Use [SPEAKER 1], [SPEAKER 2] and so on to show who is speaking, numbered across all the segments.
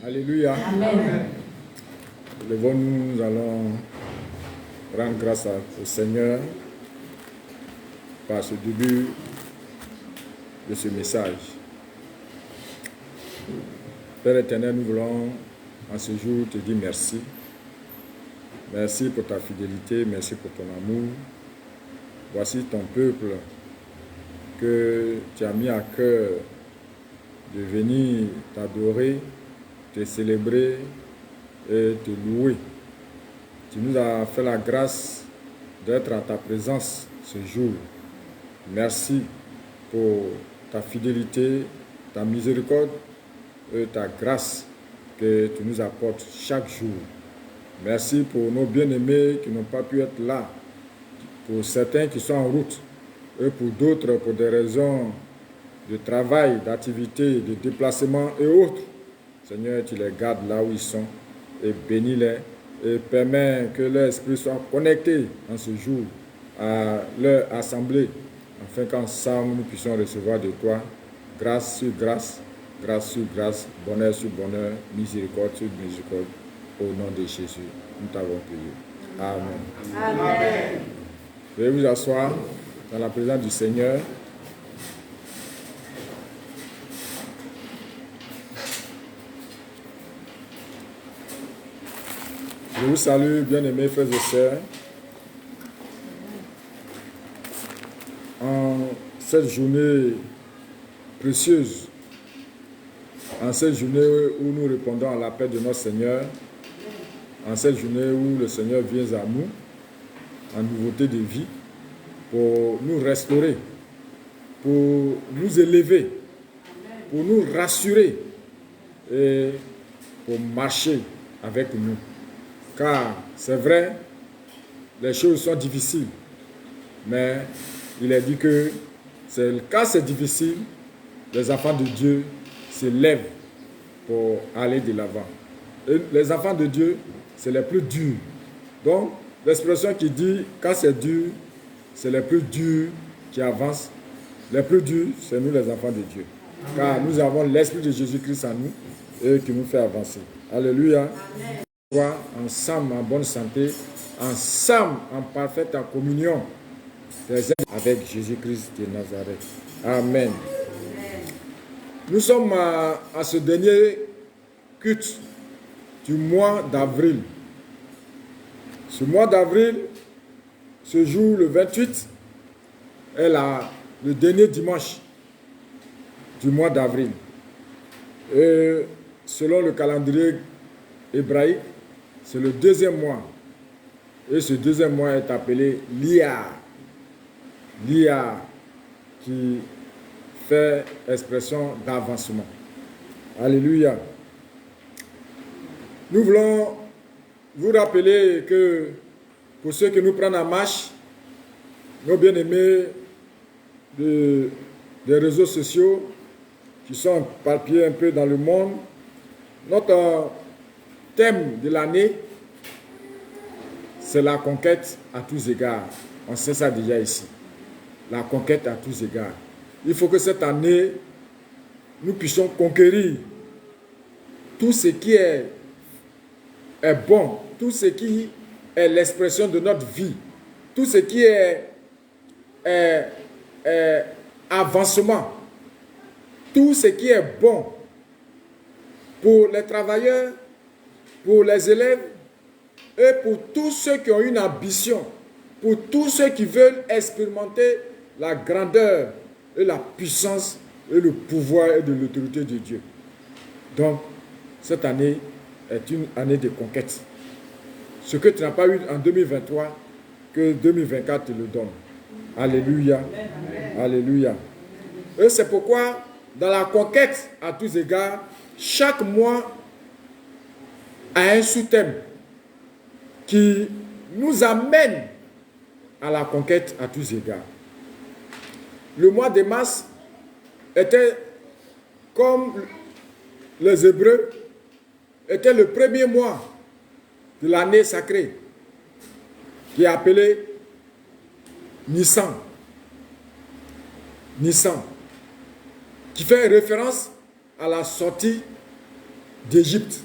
[SPEAKER 1] Alléluia.
[SPEAKER 2] Amen.
[SPEAKER 1] Levons-nous, nous allons rendre grâce au Seigneur par ce début de ce message. Père éternel, nous voulons en ce jour te dire merci. Merci pour ta fidélité, merci pour ton amour. Voici ton peuple que tu as mis à cœur de venir t'adorer, te célébrer et te louer. Tu nous as fait la grâce d'être à ta présence ce jour. Merci pour ta fidélité, ta miséricorde et ta grâce que tu nous apportes chaque jour. Merci pour nos bien-aimés qui n'ont pas pu être là, pour certains qui sont en route et pour d'autres pour des raisons de travail, d'activité, de déplacement et autres. Seigneur, tu les gardes là où ils sont et bénis-les et permets que leur esprit soit connecté en ce jour à leur assemblée, afin qu'ensemble nous puissions recevoir de toi grâce sur grâce, grâce sur grâce, bonheur sur bonheur, miséricorde sur miséricorde, au nom de Jésus. Nous t'avons prié. Amen.
[SPEAKER 2] Amen.
[SPEAKER 1] Veuillez vous asseoir dans la présence du Seigneur. Je vous salue, bien-aimés frères et sœurs. En cette journée précieuse, en cette journée où nous répondons à l'appel de notre Seigneur, en cette journée où le Seigneur vient à nous, en nouveauté de vie, pour nous restaurer, pour nous élever, pour nous rassurer et pour marcher avec nous. Car c'est vrai, les choses sont difficiles, mais il est dit que quand c'est difficile, les enfants de Dieu se lèvent pour aller de l'avant. Et les enfants de Dieu, c'est les plus durs. Donc, l'expression qui dit quand c'est dur, c'est les plus durs qui avancent. Les plus durs, c'est nous les enfants de Dieu. Car nous avons l'Esprit de Jésus-Christ en nous et qui nous fait avancer. Alléluia. Amen. Ensemble en bonne santé, ensemble en parfaite communion avec Jésus-Christ de Nazareth. Amen. Nous sommes à ce dernier culte du mois d'avril. Ce mois d'avril, ce jour, le 28, est le dernier dimanche du mois d'avril. Et selon le calendrier hébraïque, c'est le deuxième mois. Et ce deuxième mois est appelé l'Iyar. L'Iyar qui fait expression d'avancement. Alléluia. Nous voulons vous rappeler que pour ceux qui nous prennent en marche, nos bien-aimés des réseaux sociaux qui sont éparpillés un peu dans le monde, notre thème de l'année, c'est la conquête à tous égards. On sait ça déjà ici. La conquête à tous égards. Il faut que cette année, nous puissions conquérir tout ce qui est bon, tout ce qui est l'expression de notre vie, tout ce qui est avancement, tout ce qui est bon pour les travailleurs, pour les élèves et pour tous ceux qui ont une ambition, pour tous ceux qui veulent expérimenter la grandeur et la puissance et le pouvoir et de l'autorité de Dieu. Donc, cette année est une année de conquête. Ce que tu n'as pas eu en 2023, que 2024 te le donne. Alléluia. Amen. Alléluia. Et c'est pourquoi, dans la conquête à tous égards, chaque mois a un sous-thème qui nous amène à la conquête à tous égards. Le mois de mars était, comme les Hébreux, était le premier mois de l'année sacrée, qui est appelé Nissan. Nissan, qui fait référence à la sortie d'Égypte.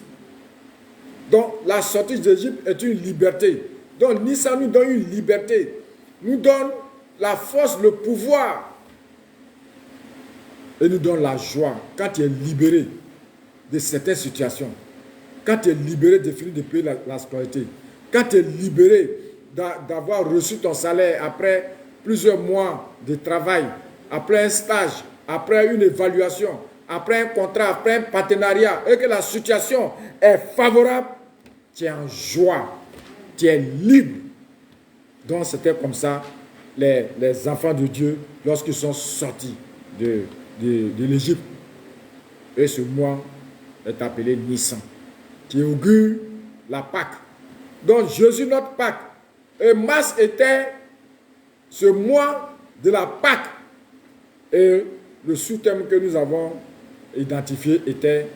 [SPEAKER 1] Donc, la sortie d'Égypte est une liberté. Donc, Nissan nous donne une liberté, nous donne la force, le pouvoir, et nous donne la joie quand tu es libéré de certaines situations, quand tu es libéré de finir de payer la scolarité, quand tu es libéré d'avoir reçu ton salaire après plusieurs mois de travail, après un stage, après une évaluation, après un contrat, après un partenariat, et que la situation est favorable, tu es en joie, tu es libre. Donc c'était comme ça les enfants de Dieu lorsqu'ils sont sortis de l'Égypte. Et ce mois est appelé Nissan, qui augure la Pâque. Donc Jésus notre Pâque. Et mars était ce mois de la Pâque. Et le sous-thème que nous avons identifié était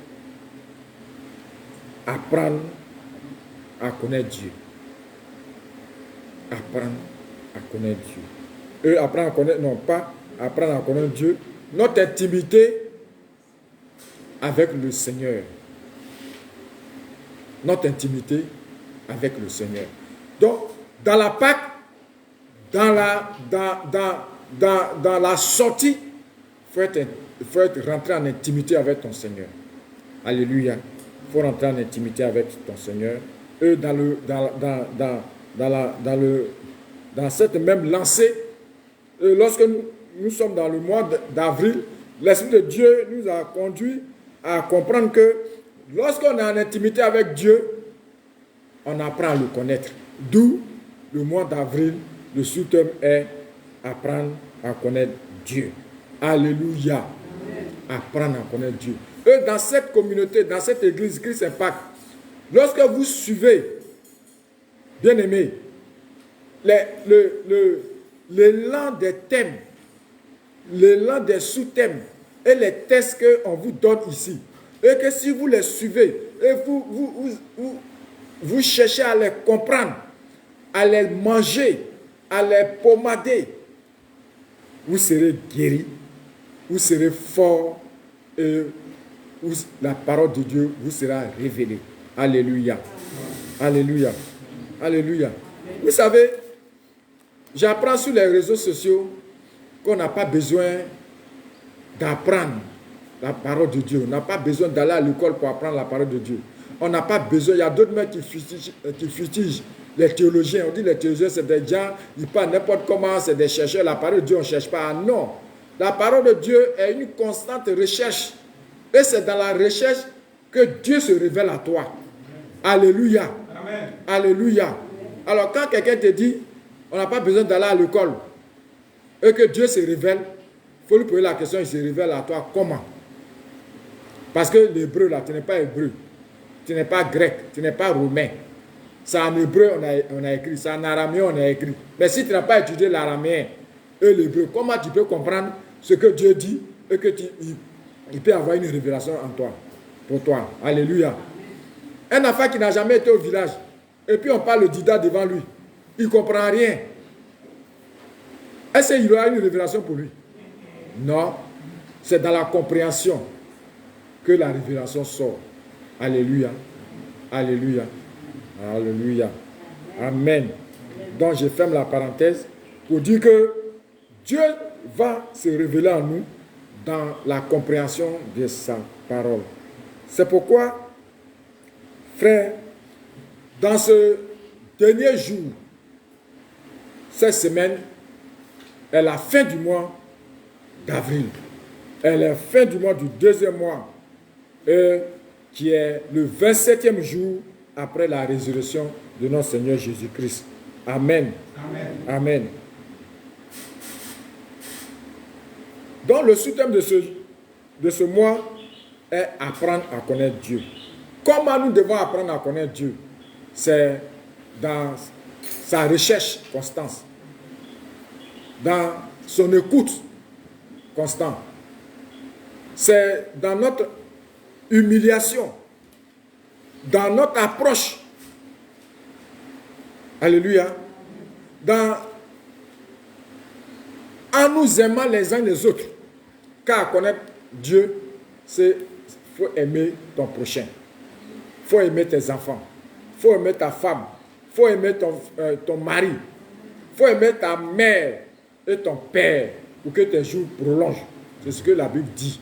[SPEAKER 1] apprendre à connaître Dieu. Apprendre à connaître Dieu. Et apprendre à connaître, non pas apprendre à connaître Dieu, notre intimité avec le Seigneur. Notre intimité avec le Seigneur. Donc, dans la Pâque, dans la sortie, il faut être rentré en intimité avec ton Seigneur. Alléluia. Il faut rentrer en intimité avec ton Seigneur. Et dans cette même lancée, lorsque nous sommes dans le mois d'avril, l'Esprit de Dieu nous a conduit à comprendre que lorsqu'on est en intimité avec Dieu, on apprend à le connaître. D'où le mois d'avril, le sous-thème est apprendre à connaître Dieu. Alléluia. Apprendre à connaître Dieu. Et dans cette communauté, dans cette église Christ Impact, lorsque vous suivez, bien aimés, l'élan des thèmes, l'élan des sous-thèmes et les textes qu'on vous donne ici, et que si vous les suivez et vous cherchez à les comprendre, à les manger, à les pommader, vous serez guéris, vous serez fort et la parole de Dieu vous sera révélée. Alléluia. Alléluia. Alléluia. Vous savez, j'apprends sur les réseaux sociaux qu'on n'a pas besoin d'apprendre la parole de Dieu. On n'a pas besoin d'aller à l'école pour apprendre la parole de Dieu. On n'a pas besoin. Il y a d'autres mecs qui fustigent les théologiens. On dit les théologiens, c'est des gens, ils parlent n'importe comment, c'est des chercheurs. La parole de Dieu, on ne cherche pas. Ah non. La parole de Dieu est une constante recherche. Et c'est dans la recherche que Dieu se révèle à toi. Alléluia. Amen. Alléluia. Alors quand quelqu'un te dit, on n'a pas besoin d'aller à l'école, et que Dieu se révèle, il faut lui poser la question, il se révèle à toi comment? Parce que l'hébreu là, tu n'es pas hébreu, tu n'es pas grec, tu n'es pas romain. C'est en hébreu on a écrit, c'est en araméen on a écrit. Mais si tu n'as pas étudié l'araméen et l'hébreu, comment tu peux comprendre ce que Dieu dit et que il peut avoir une révélation en toi, pour toi? Alléluia. Un enfant qui n'a jamais été au village, et puis on parle le dida devant lui, il ne comprend rien. Est-ce qu'il aura une révélation pour lui? Non. C'est dans la compréhension que la révélation sort. Alléluia. Alléluia. Alléluia. Amen. Donc je ferme la parenthèse pour dire que Dieu va se révéler à nous dans la compréhension de sa parole. C'est pourquoi, frère, dans ce dernier jour, cette semaine est la fin du mois d'avril. Elle est la fin du mois du deuxième mois, qui est le 27e jour après la résurrection de notre Seigneur Jésus-Christ. Amen. Amen. Amen. Donc le sous-thème de ce mois est apprendre à connaître Dieu. Comment nous devons apprendre à connaître Dieu? C'est dans sa recherche constante, dans son écoute constante. C'est dans notre humiliation, dans notre approche. Alléluia. En nous aimant les uns les autres. Car connaître Dieu, c'est faut aimer ton prochain. Il faut aimer tes enfants. Il faut aimer ta femme. Il faut aimer ton mari. Il faut aimer ta mère et ton père pour que tes jours prolongent. C'est ce que la Bible dit.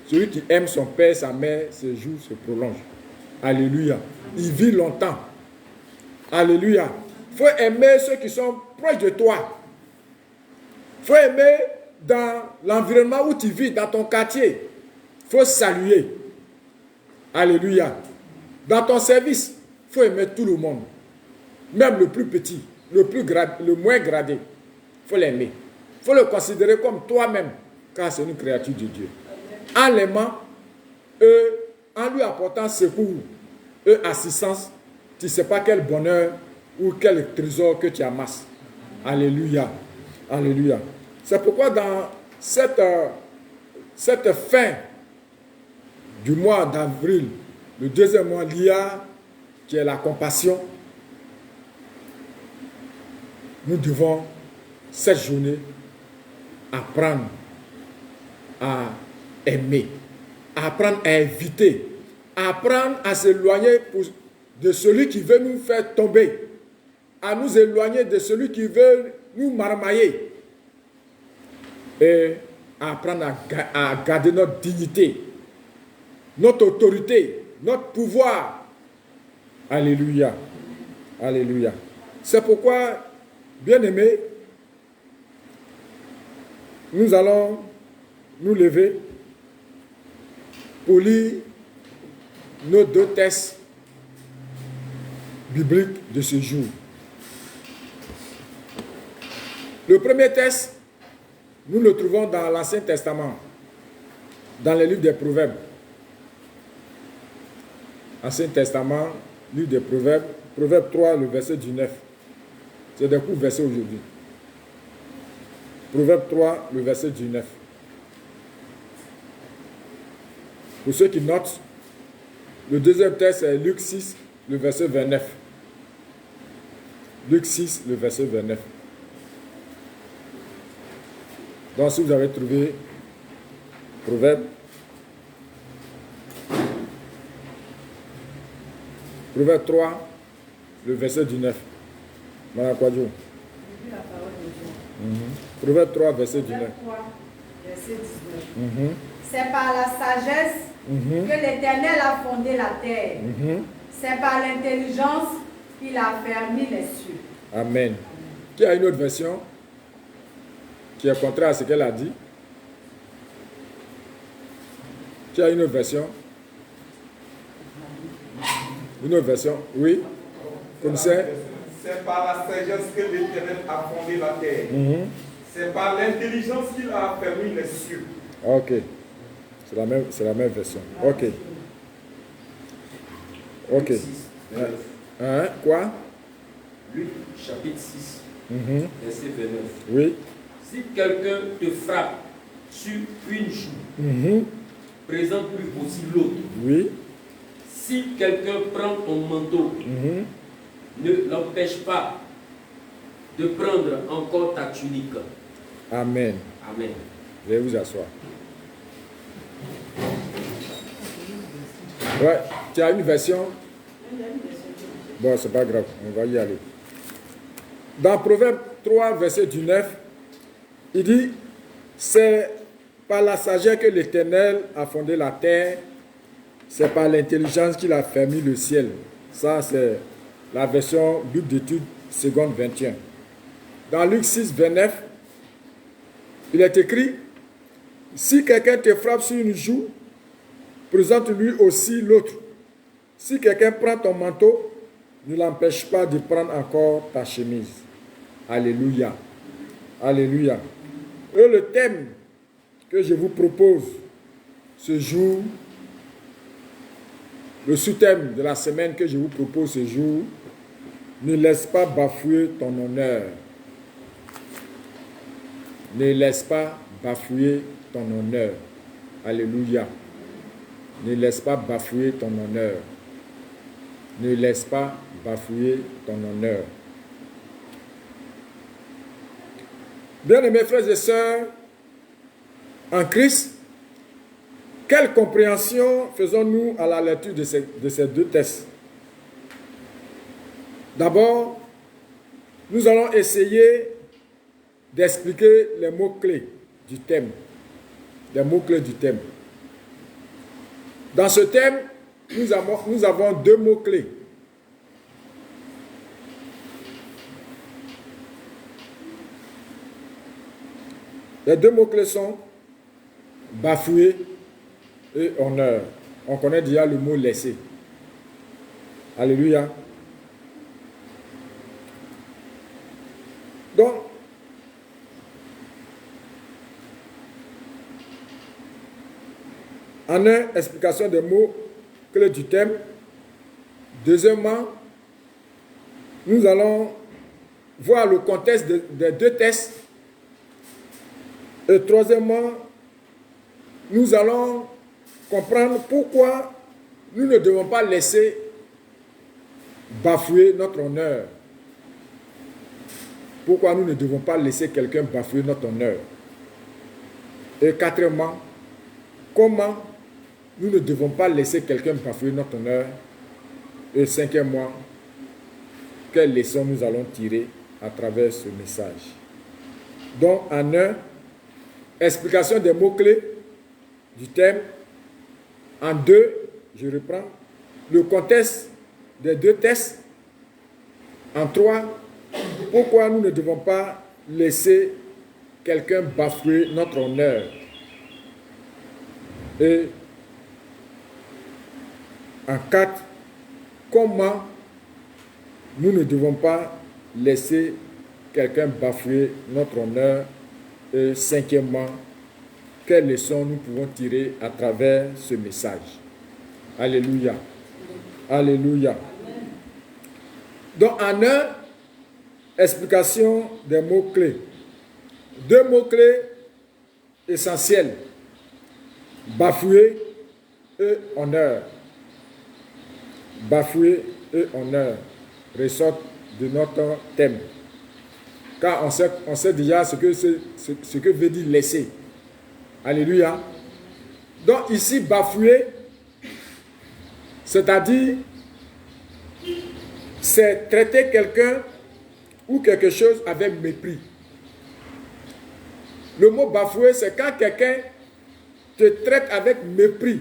[SPEAKER 1] Celui qui aime son père, sa mère, ses jours se prolongent. Alléluia. Il vit longtemps. Alléluia. Il faut aimer ceux qui sont proches de toi. Il faut aimer dans l'environnement où tu vis, dans ton quartier. Il faut saluer. Alléluia. Dans ton service, il faut aimer tout le monde. Même le plus petit, le moins gradé. Il faut l'aimer. Il faut le considérer comme toi-même, car c'est une créature de Dieu. En l'aimant, en lui apportant secours et assistance, tu ne sais pas quel bonheur ou quel trésor que tu amasses. Alléluia. Alléluia. C'est pourquoi dans cette fin du mois d'avril, le deuxième mois, l'IA, qui est la compassion, nous devons, cette journée, apprendre à aimer, apprendre à inviter, apprendre à s'éloigner de celui qui veut nous faire tomber, à nous éloigner de celui qui veut nous marmailler et apprendre à garder notre dignité, notre autorité, notre pouvoir. Alléluia. Alléluia. C'est pourquoi, bien-aimés, nous allons nous lever pour lire nos 2 textes bibliques de ce jour. Le premier texte, nous le trouvons dans l'Ancien Testament, dans le livre des Proverbes. Ancien Testament, livre des Proverbes, Proverbe 3, le verset 19. C'est des courts versets aujourd'hui. Proverbe 3, le verset 19. Pour ceux qui notent, le deuxième texte est Luc 6, le verset 29. Luc 6, le verset 29. Donc, si vous avez trouvé Proverbe 3, le verset 19. Madame Kwadjo. Proverbe 3, verset 19.
[SPEAKER 2] C'est par la sagesse que l'Éternel a fondé la terre. C'est par l'intelligence qu'il a fermé les cieux.
[SPEAKER 1] Amen. Qui a une autre version qui est contraire à ce qu'elle a dit? Qui a une autre version? Une autre version? Oui? Comme c'est?
[SPEAKER 3] C'est par la sagesse que l'Éternel a fondé la terre. C'est par l'intelligence qu'il a fermé les cieux.
[SPEAKER 1] Ok. C'est la même version. Ok. Ok. Quoi?
[SPEAKER 4] Luc chapitre 6, verset 29.
[SPEAKER 1] Oui.
[SPEAKER 4] Si quelqu'un te frappe sur une joue, présente-lui aussi l'autre.
[SPEAKER 1] Oui.
[SPEAKER 4] Si quelqu'un prend ton manteau, ne l'empêche pas de prendre encore ta tunique.
[SPEAKER 1] Amen.
[SPEAKER 4] Amen.
[SPEAKER 1] Veuillez vous asseoir. Ouais, tu as une version? Bon, c'est pas grave, on va y aller. Dans Proverbe 3, verset 19, il dit, c'est par la sagesse que l'Éternel a fondé la terre, c'est par l'intelligence qu'il a fermé le ciel. Ça, c'est la version Bible d'études seconde 21. Dans Luc 6, 29, il est écrit, si quelqu'un te frappe sur une joue, présente-lui aussi l'autre. Si quelqu'un prend ton manteau, ne l'empêche pas de prendre encore ta chemise. Alléluia. Alléluia. Et le thème que je vous propose ce jour, le sous-thème de la semaine que je vous propose ce jour, ne laisse pas bafouer ton honneur. Ne laisse pas bafouer ton honneur. Alléluia. Ne laisse pas bafouer ton honneur. Ne laisse pas bafouer ton honneur. Bien-aimés frères et sœurs, en Christ, quelle compréhension faisons-nous à la lecture de ces deux textes? D'abord, nous allons essayer d'expliquer les mots-clés du thème. Les mots-clés du thème. Dans ce thème, nous avons deux mots-clés. Les deux mots-clés sont bafouer et honneur. On connaît déjà le mot laisser. Alléluia. Donc, en un, explication des mots clés du thème. Deuxièmement, nous allons voir le contexte des deux textes. Et troisièmement, nous allons comprendre pourquoi nous ne devons pas laisser bafouer notre honneur. Pourquoi nous ne devons pas laisser quelqu'un bafouer notre honneur. Et quatrièmement, comment nous ne devons pas laisser quelqu'un bafouer notre honneur. Et cinquièmement, quelles leçons nous allons tirer à travers ce message. Donc, en un, explication des mots-clés du thème. En deux, je reprends, le contexte des deux textes. En trois, pourquoi nous ne devons pas laisser quelqu'un bafouer notre honneur. Et en quatre, comment nous ne devons pas laisser quelqu'un bafouer notre honneur. Et cinquièmement, quelles leçons nous pouvons tirer à travers ce message. Alléluia. Alléluia. Donc, en un, explication des mots-clés. Deux mots-clés essentiels. Bafouer et honneur. Bafouer et honneur ressortent de notre thème. Car on sait déjà ce que veut dire laisser. Alléluia. Donc ici, bafouer, c'est-à-dire, c'est traiter quelqu'un ou quelque chose avec mépris. Le mot bafouer, c'est quand quelqu'un te traite avec mépris.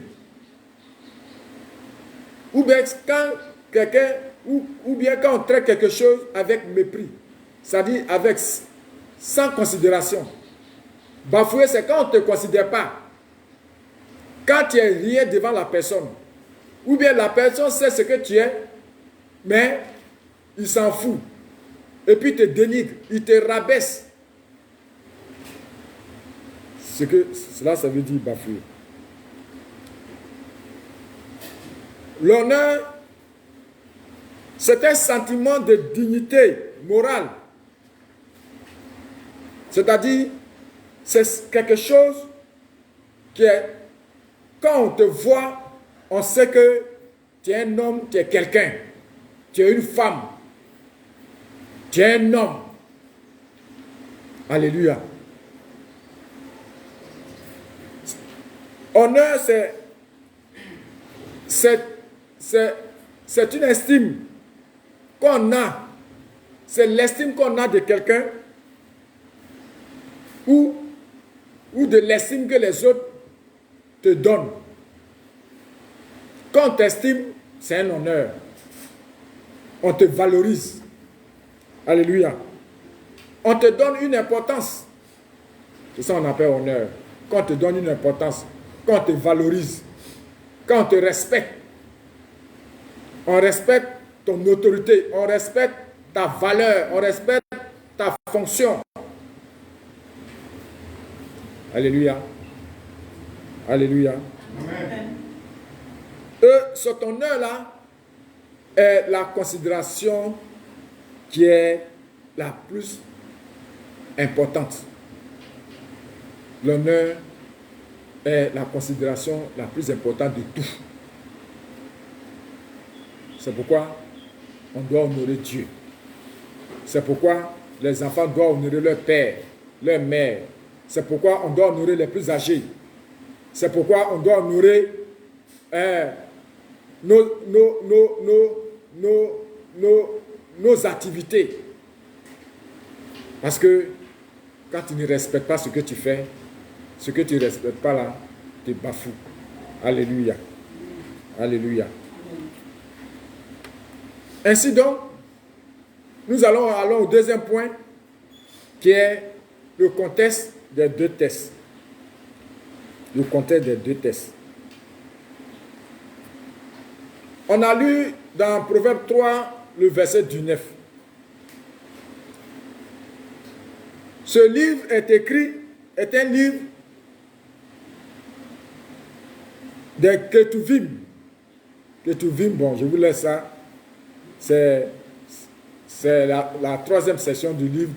[SPEAKER 1] Ou bien quand quelqu'un, ou bien quand on traite quelque chose avec mépris. C'est-à-dire avec sans considération. Bafouer, c'est quand on ne te considère pas. Quand tu es rien devant la personne. Ou bien la personne sait ce que tu es, mais il s'en fout. Et puis il te dénigre, il te rabaisse. Cela, ça veut dire bafouer. L'honneur, c'est un sentiment de dignité morale. C'est-à-dire, c'est quelque chose qui est, quand on te voit, on sait que tu es un homme, tu es quelqu'un. Tu es une femme. Tu es un homme. Alléluia. Honneur, c'est une estime qu'on a. C'est l'estime qu'on a de quelqu'un ou de l'estime que les autres te donnent. Quand on t'estime, c'est un honneur. On te valorise. Alléluia. On te donne une importance. C'est ça qu'on appelle honneur. Quand on te donne une importance, quand on te valorise, quand on te respecte, on respecte ton autorité, on respecte ta valeur, on respecte ta fonction. Alléluia. Alléluia. Amen. Cet honneur-là est la considération qui est la plus importante. L'honneur est la considération la plus importante de tout. C'est pourquoi on doit honorer Dieu. C'est pourquoi les enfants doivent honorer leur père, leur mère. C'est pourquoi on doit honorer les plus âgés. C'est pourquoi on doit honorer nos activités. Parce que quand tu ne respectes pas ce que tu fais, ce que tu ne respectes pas là, tu bafoues. Alléluia. Alléluia. Ainsi donc, nous allons au deuxième point, qui est le contexte des deux tests. Le contexte des deux tests. On a lu dans Proverbe 3, le verset du 9. Ce livre est un livre des Ketuvim. Ketuvim, bon, je vous laisse ça. C'est la troisième section du livre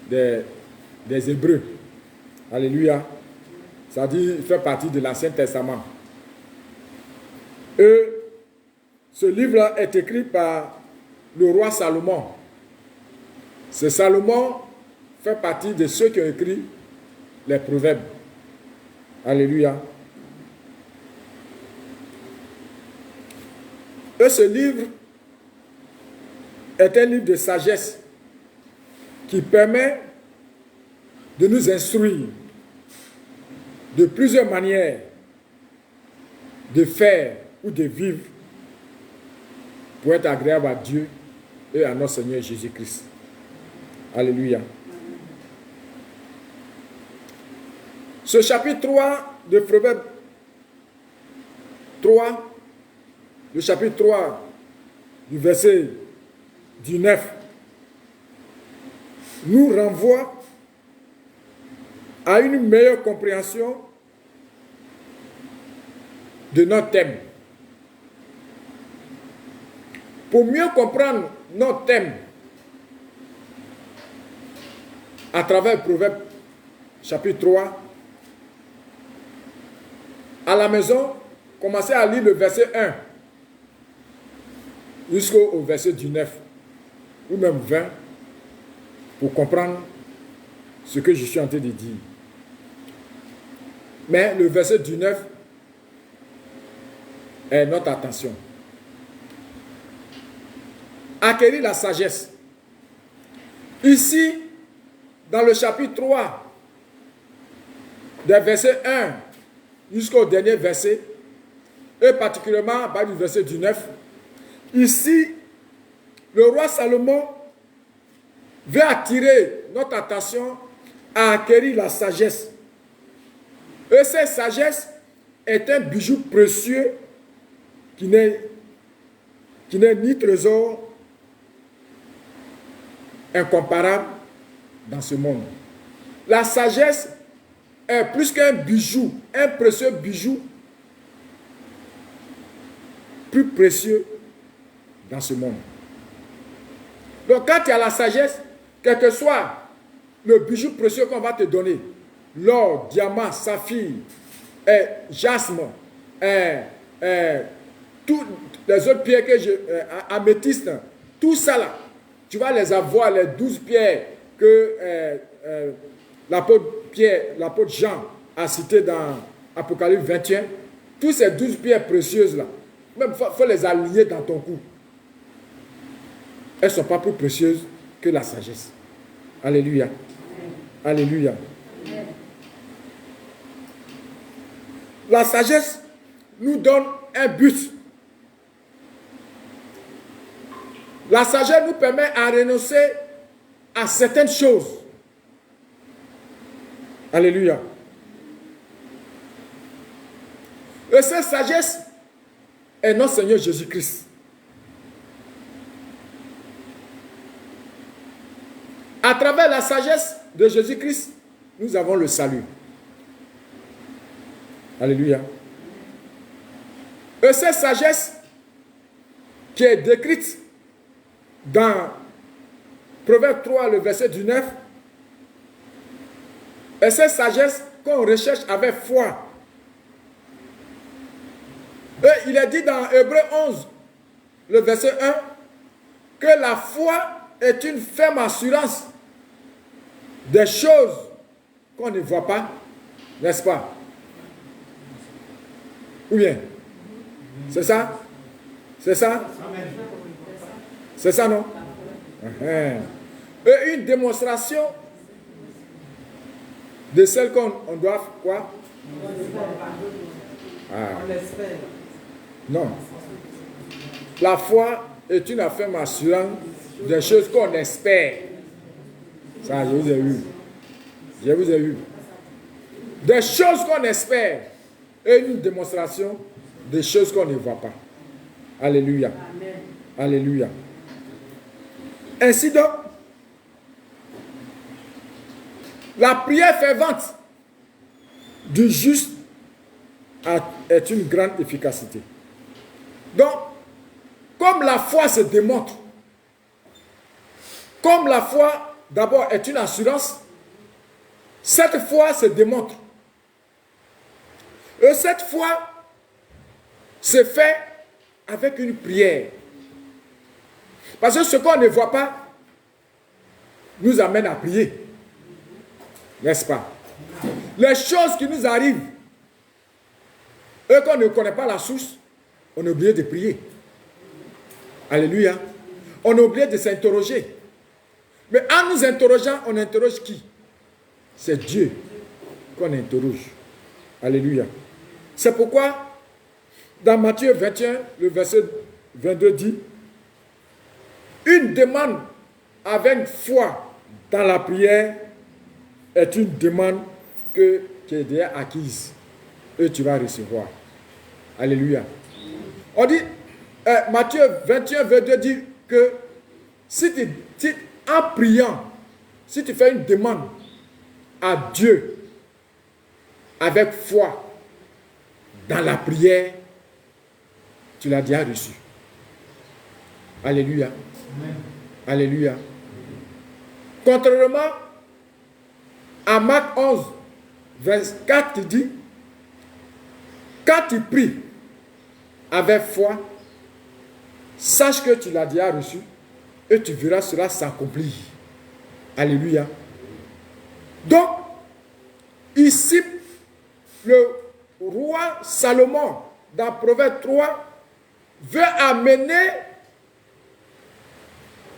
[SPEAKER 1] des Hébreux. Alléluia. Ça dit, il fait partie de l'Ancien Testament. Et ce livre-là est écrit par le roi Salomon. Ce Salomon fait partie de ceux qui ont écrit les proverbes. Alléluia. Et ce livre est un livre de sagesse qui permet de nous instruire de plusieurs manières de faire ou de vivre pour être agréable à Dieu et à notre Seigneur Jésus-Christ. Alléluia. Ce chapitre 3 de Proverbe 3, le chapitre 3 du verset 19, nous renvoie à une meilleure compréhension de notre thème. Pour mieux comprendre notre thème à travers Proverbe chapitre 3, à la maison, commencez à lire le verset 1 jusqu'au verset 19 ou même 20 pour comprendre ce que je suis en train de dire. Mais le verset 19 est notre attention. Acquérir la sagesse. Ici, dans le chapitre 3, des versets 1 jusqu'au dernier verset, et particulièrement par le verset 19, ici, le roi Salomon veut attirer notre attention à acquérir la sagesse. Et cette sagesse est un bijou précieux qui n'est ni trésor incomparable dans ce monde. La sagesse est plus qu'un bijou, un précieux bijou, plus précieux dans ce monde. Donc quand tu as la sagesse, quel que soit le bijou précieux qu'on va te donner, l'or, diamant, saphir, jasme, toutes les autres pierres que améthyste, tout ça là, tu vas les avoir, les 12 pierres que l'apôtre Jean a citées dans Apocalypse 21, toutes ces 12 pierres précieuses là, même il faut les aligner dans ton cou. Elles ne sont pas plus précieuses que la sagesse. Alléluia. Alléluia. La sagesse nous donne un but. La sagesse nous permet à renoncer à certaines choses. Alléluia. Et cette sagesse est notre Seigneur Jésus-Christ. À travers la sagesse de Jésus-Christ, nous avons le salut. Alléluia. Et cette sagesse qui est décrite dans Proverbe 3, le verset 9, et cette sagesse qu'on recherche avec foi. Et il est dit dans Hébreux 11, le verset 1, que la foi est une ferme assurance des choses qu'on ne voit pas, n'est-ce pas? Ou bien? C'est ça? C'est ça? C'est ça, non? Et une démonstration de celle qu'on doit quoi? Non. La foi est une affaire assurante des choses qu'on espère. Ça, je vous ai eu. Je vous ai eu. Des choses qu'on espère et une démonstration des choses qu'on ne voit pas. Alléluia.
[SPEAKER 2] Amen.
[SPEAKER 1] Alléluia. Ainsi donc, la prière fervente du juste est une grande efficacité. Donc, comme la foi se démontre, comme la foi d'abord est une assurance, cette foi se démontre. Et cette foi se fait avec une prière. Parce que ce qu'on ne voit pas nous amène à prier. N'est-ce pas? Les choses qui nous arrivent et qu'on ne connaît pas la source, on a oublié de prier. Alléluia. On a oublié de s'interroger. Mais en nous interrogeant, on interroge qui? C'est Dieu qu'on interroge. Alléluia. C'est pourquoi, dans Matthieu 21, le verset 22 dit, une demande avec foi dans la prière est une demande que tu es déjà acquise et tu vas recevoir. Alléluia. On dit, Matthieu 21, 22 dit que si en priant, si tu fais une demande à Dieu avec foi dans la prière, tu l'as déjà reçu. Alléluia. Amen. Alléluia. Contrairement à Marc 11, verset 4, qui dit, quand tu pries avec foi, sache que tu l'as déjà reçu et tu verras cela s'accomplir. Alléluia. Donc, ici, le roi Salomon, dans Proverbe 3, veut amener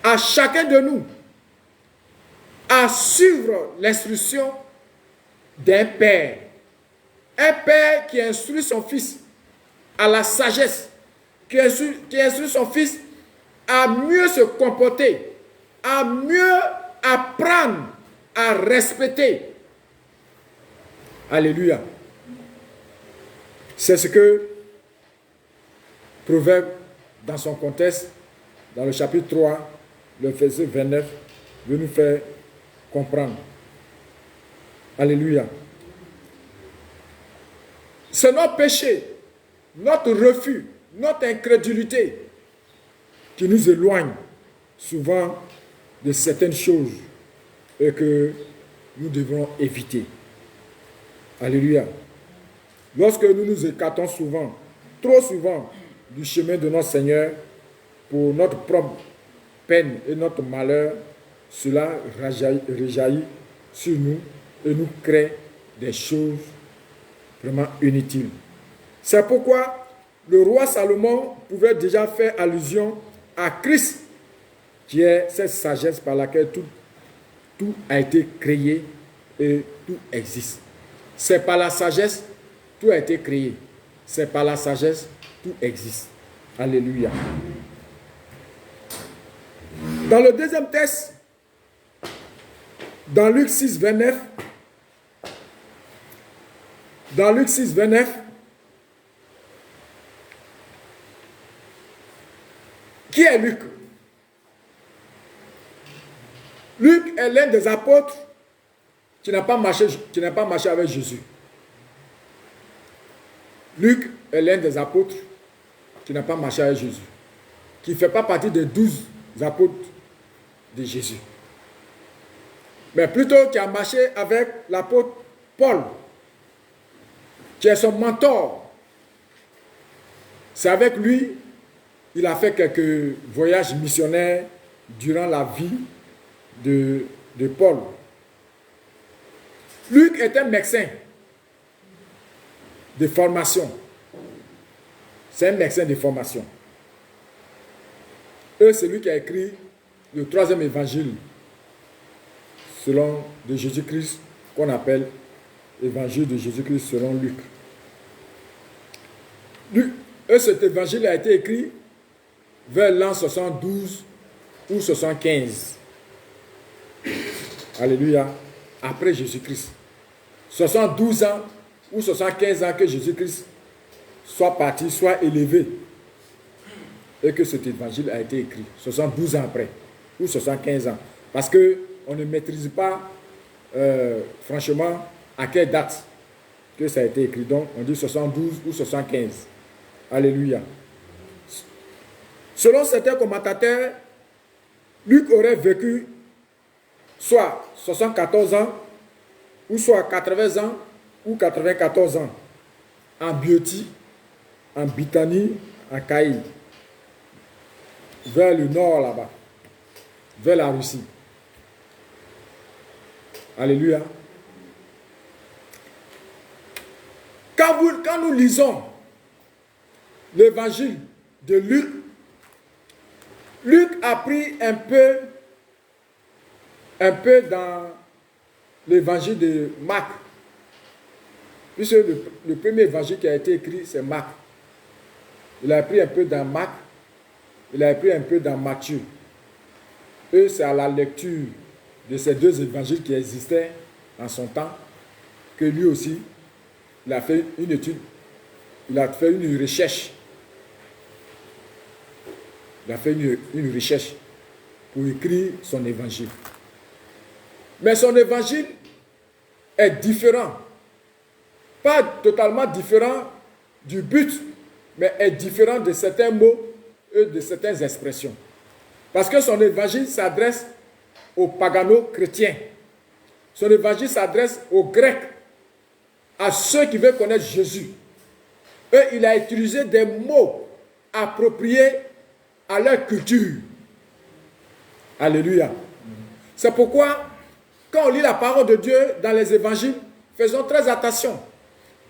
[SPEAKER 1] à chacun de nous à suivre l'instruction d'un père. Un père qui instruit son fils à la sagesse, qui instruit son fils à mieux se comporter, à mieux apprendre à respecter. Alléluia. C'est ce que Proverbe, dans son contexte, dans le chapitre 3, le verset 29, veut nous faire comprendre. Alléluia. C'est notre péché, notre refus, notre incrédulité qui nous éloigne souvent de certaines choses et que nous devons éviter. Alléluia. Lorsque nous nous écartons souvent, trop souvent, du chemin de notre Seigneur pour notre propre peine et notre malheur, cela rejaillit sur nous et nous crée des choses vraiment inutiles. C'est pourquoi le roi Salomon pouvait déjà faire allusion à Christ, qui est cette sagesse par laquelle tout a été créé et tout existe. C'est par la sagesse, tout a été créé. C'est par la sagesse, tout existe. Alléluia. Dans le deuxième texte, dans Luc 6, 29, qui est Luc? Luc est l'un des apôtres qui n'a pas marché avec Jésus. Luc est l'un des apôtres qui n'a pas marché avec Jésus, qui ne fait pas partie des 12 apôtres de Jésus, mais plutôt qui a marché avec l'apôtre Paul, qui est son mentor. C'est avec lui, il a fait quelques voyages missionnaires durant la vie de Paul. Luc est un médecin de formation. C'est un médecin de formation. Et c'est lui qui a écrit le 3e évangile selon de Jésus-Christ, qu'on appelle évangile de Jésus-Christ selon Luc. Et cet évangile a été écrit vers l'an 72 ou 75. Alléluia. Après Jésus-Christ. 72 ans ou 75 ans que Jésus-Christ soit parti, soit élevé. Et que cet évangile a été écrit. 72 ans après. Ou 75 ans. Parce qu'on ne maîtrise pas, franchement, à quelle date que ça a été écrit. Donc, on dit 72 ou 75. Alléluia. Selon certains commentateurs, Luc aurait vécu soit 74 ans, ou soit 80 ans, ou 94 ans, en Biotie, en Bithynie, en Caï, vers le nord là-bas, vers la Russie. Alléluia. Quand nous lisons l'évangile de Luc, Luc a pris un peu dans l'évangile de Marc. Puisque le premier évangile qui a été écrit, c'est Marc. Il a pris un peu dans Marc, il a pris un peu dans Matthieu. Et c'est à la lecture de ces deux évangiles qui existaient en son temps que lui aussi, il a fait une étude, il a fait une recherche. Il a fait une recherche pour écrire son évangile. Mais son évangile est différent. Pas totalement différent du but, mais est différent de certains mots et de certaines expressions. Parce que son évangile s'adresse aux pagano-chrétiens. Son évangile s'adresse aux Grecs, à ceux qui veulent connaître Jésus. Et il a utilisé des mots appropriés à leur culture. Alléluia. C'est pourquoi, quand on lit la parole de Dieu dans les évangiles, faisons très attention.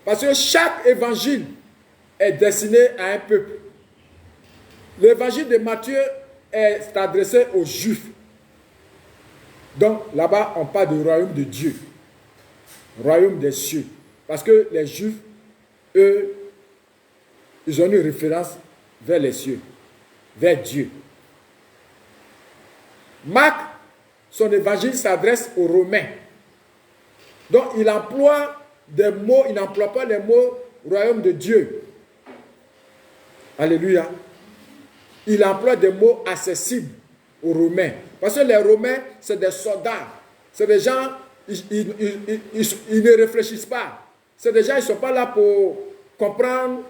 [SPEAKER 1] Parce que chaque évangile est destiné à un peuple. L'évangile de Matthieu est adressé aux Juifs. Donc là-bas, on parle du royaume de Dieu. Royaume des cieux. Parce que les Juifs, eux, ils ont une référence vers les cieux, vers Dieu. Marc, son évangile s'adresse aux Romains. Donc il emploie des mots, il n'emploie pas les mots royaume de Dieu. Alléluia. Il emploie des mots accessibles aux Romains. Parce que les Romains, c'est des soldats. C'est des gens, ils ne réfléchissent pas. C'est des gens, ils ne sont pas là pour comprendre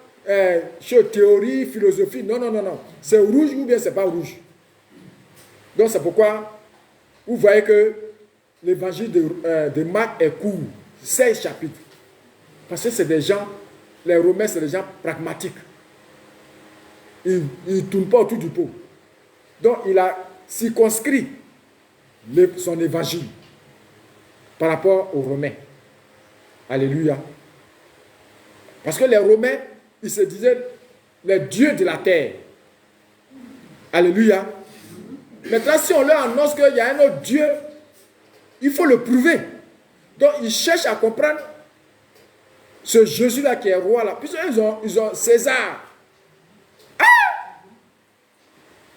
[SPEAKER 1] théorie, philosophie. Non, non, non, non. C'est rouge ou bien c'est pas rouge. Donc c'est pourquoi vous voyez que l'évangile de Marc est court. 16 chapitres. Parce que c'est des gens, les Romains, c'est des gens pragmatiques. Ils ne tournent pas autour du pot. Donc il a circonscrit son évangile par rapport aux Romains. Alléluia. Parce que les Romains, ils se disaient les dieux de la terre. Alléluia. Maintenant, si on leur annonce qu'il y a un autre Dieu, il faut le prouver. Donc, ils cherchent à comprendre ce Jésus-là qui est roi là. Puisqu'ils ont César. Ah!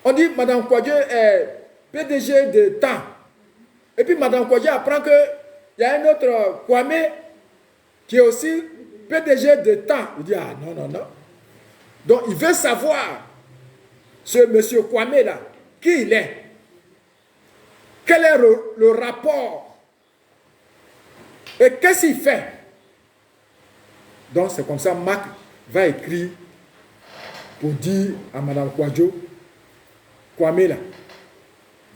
[SPEAKER 1] On dit, Madame Kwadjo est PDG de temps. Et puis, Madame Kwadjo apprend qu'il y a un autre Kwame qui est aussi PDG de temps. Il dit, ah non, non, non. Donc, il veut savoir, ce monsieur Kwame là, qui il est. Quel est le rapport? Et qu'est-ce qu'il fait? Donc, c'est comme ça, Marc va écrire pour dire à Madame Kwadjo, Kwame là,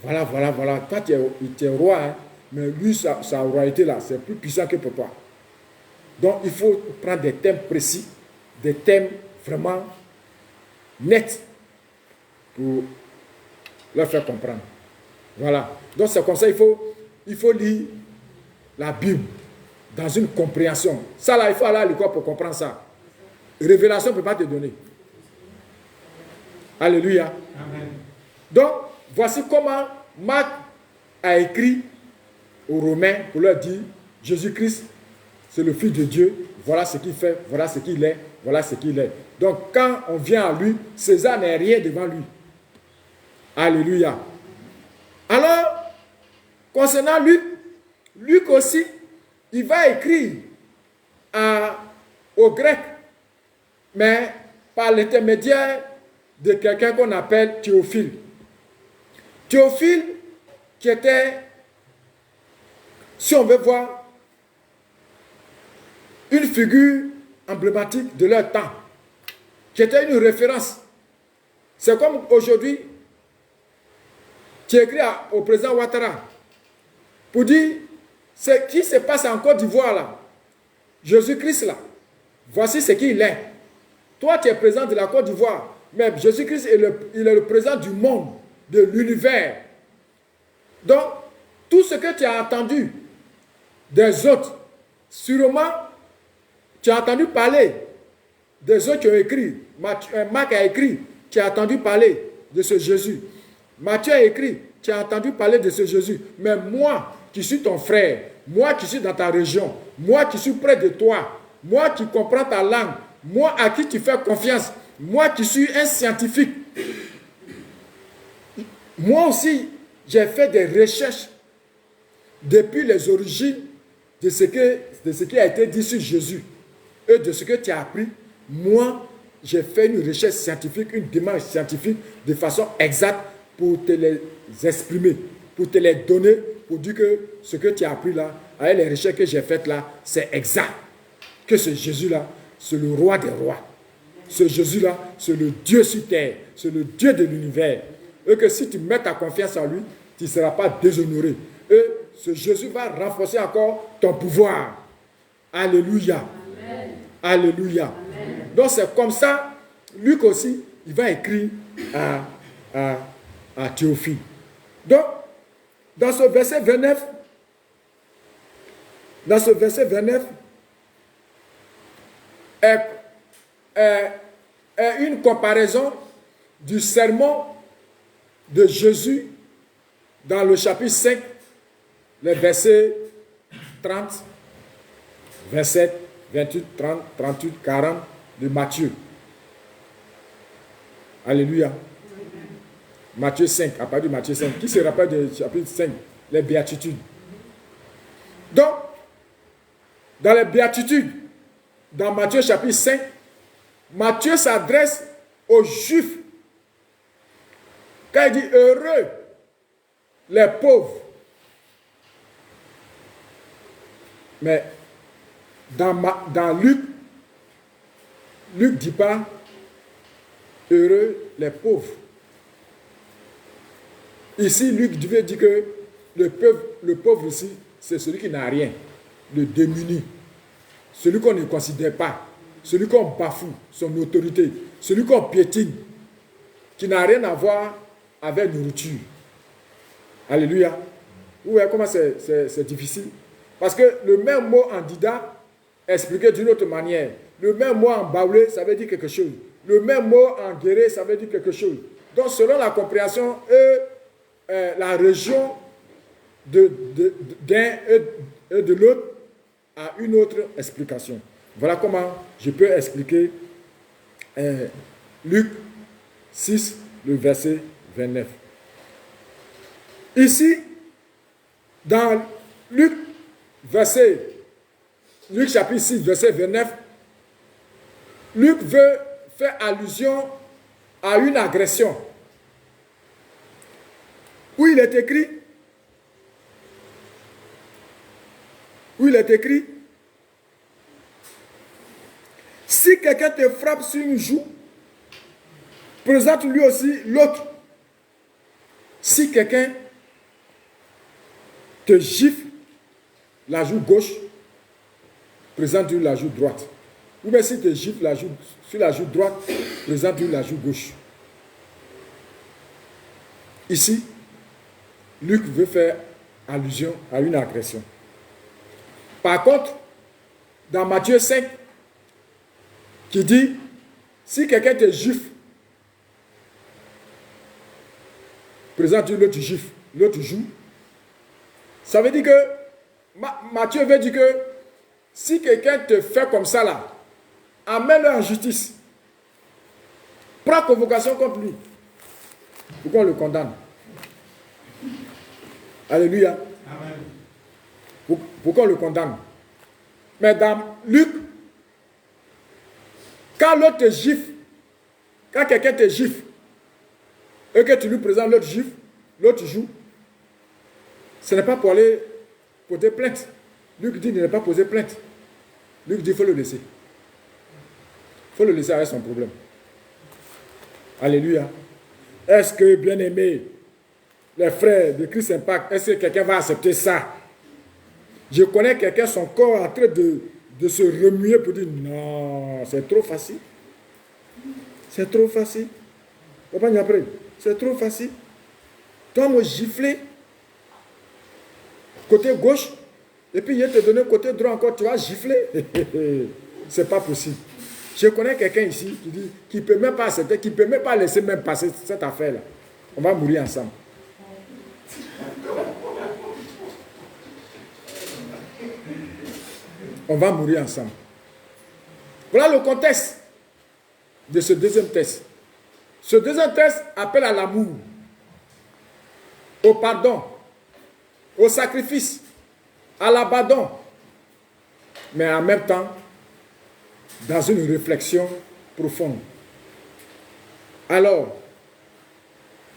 [SPEAKER 1] voilà, voilà, voilà, toi tu es roi, hein, mais lui, sa royauté là, c'est plus puissant que pour toi. Donc, il faut prendre des thèmes précis, des thèmes vraiment nets pour leur faire comprendre. Voilà. Donc, c'est comme ça, il faut lire la Bible dans une compréhension. Ça, là, il faut aller à l'école pour comprendre ça. Révélation ne peut pas te donner. Alléluia.
[SPEAKER 3] Amen.
[SPEAKER 1] Donc, voici comment Marc a écrit aux Romains pour leur dire, Jésus-Christ, c'est le Fils de Dieu, voilà ce qu'il fait, voilà ce qu'il est, voilà ce qu'il est. Donc, quand on vient à lui, César n'est rien devant lui. Alléluia. Alors, concernant Luc, Luc aussi, il va écrire aux Grecs, mais par l'intermédiaire de quelqu'un qu'on appelle Théophile. Théophile, qui était, si on veut voir, une figure emblématique de leur temps, qui était une référence. C'est comme aujourd'hui, tu écris au président Ouattara pour dire ce qui se passe en Côte d'Ivoire là, Jésus-Christ là, voici ce qu'il est. Toi, tu es président de la Côte d'Ivoire, mais Jésus-Christ, il est le président du monde, de l'univers. Donc, tout ce que tu as entendu des autres, sûrement, tu as entendu parler des autres qui ont écrit. Marc a écrit, tu as entendu parler de ce Jésus. Matthieu a écrit, tu as entendu parler de ce Jésus. Mais moi, qui suis ton frère, moi qui suis dans ta région, moi qui suis près de toi, moi qui comprends ta langue, moi à qui tu fais confiance, moi qui suis un scientifique, moi aussi, j'ai fait des recherches depuis les origines de ce qui a été dit sur Jésus et de ce que tu as appris. Moi, j'ai fait une recherche scientifique, une démarche scientifique de façon exacte pour te les exprimer, pour te les donner, pour dire que ce que tu as appris là, avec les recherches que j'ai faites là, c'est exact. Que ce Jésus-là, c'est le roi des rois. Ce Jésus-là, c'est le Dieu sur terre, c'est le Dieu de l'univers. Et que si tu mets ta confiance en lui, tu ne seras pas déshonoré. Et ce Jésus va renforcer encore ton pouvoir. Alléluia. Amen. Alléluia. Amen. Donc c'est comme ça, Luc aussi, il va écrire à Théophile. Donc, dans ce verset 29, est une comparaison du sermon de Jésus dans le chapitre 5, les versets 30, 27, 28, 30, 38, 40 de Matthieu. Alléluia. Matthieu 5, à partir de Matthieu 5. Qui se rappelle du chapitre 5, les béatitudes? Donc, dans les béatitudes, dans Matthieu chapitre 5, Matthieu s'adresse aux Juifs. Quand il dit heureux les pauvres. Mais dans Luc ne dit pas heureux les pauvres. Ici, Luc devait dire que le pauvre ici, c'est celui qui n'a rien, le démuni, celui qu'on ne considère pas, celui qu'on bafoue son autorité, celui qu'on piétine, qui n'a rien à voir avec nourriture. Alléluia. Vous voyez comment c'est difficile? Parce que le même mot en dida, expliqué d'une autre manière, le même mot en baoulé, ça veut dire quelque chose. Le même mot en guéré, ça veut dire quelque chose. Donc, selon la compréhension la région d'un et de l'autre a une autre explication. Voilà comment je peux expliquer Luc 6, le verset 29. Ici, dans Luc chapitre 6, verset 29, Luc veut faire allusion à une agression. Où il est écrit, si quelqu'un te frappe sur une joue, présente lui aussi l'autre. Si quelqu'un te gifle la joue gauche, présente-lui la joue droite. Ou bien si te gifle sur la joue droite, présente-lui la joue gauche. Ici, Luc veut faire allusion à une agression. Par contre, dans Matthieu 5, qui dit, si quelqu'un te gifle présente l'autre juif, l'autre joue. Ça veut dire que, Matthieu veut dire que, si quelqu'un te fait comme ça là, amène-le en justice. Prends convocation contre lui. Pourquoi on le condamne? Alléluia. Amen. Pourquoi on le condamne? Mais dans Luc, quand l'autre te gifle, quand quelqu'un te gifle, et que tu lui présentes l'autre gifle, l'autre joue, ce n'est pas pour aller poser plainte. Luc dit de ne pas poser plainte. Luc dit qu'il faut le laisser. Il faut le laisser avec son problème. Alléluia. Est-ce que, bien aimé, les frères de Christ Impact, est-ce que quelqu'un va accepter ça? Je connais quelqu'un, son corps est en train de se remuer pour dire non, c'est trop facile. C'est trop facile. Papa Niapré, c'est trop facile. Toi, me gifler côté gauche, et puis il te donner côté droit encore, tu vas gifler. C'est pas possible. Je connais quelqu'un ici qui dit qu'il ne peut même pas accepter, qui ne peut même pas laisser même passer cette affaire-là. On va mourir ensemble. On va mourir ensemble. Voilà le contexte de ce deuxième test. Ce deuxième test appelle à l'amour, au pardon, au sacrifice, à l'abandon, mais en même temps, dans une réflexion profonde. Alors,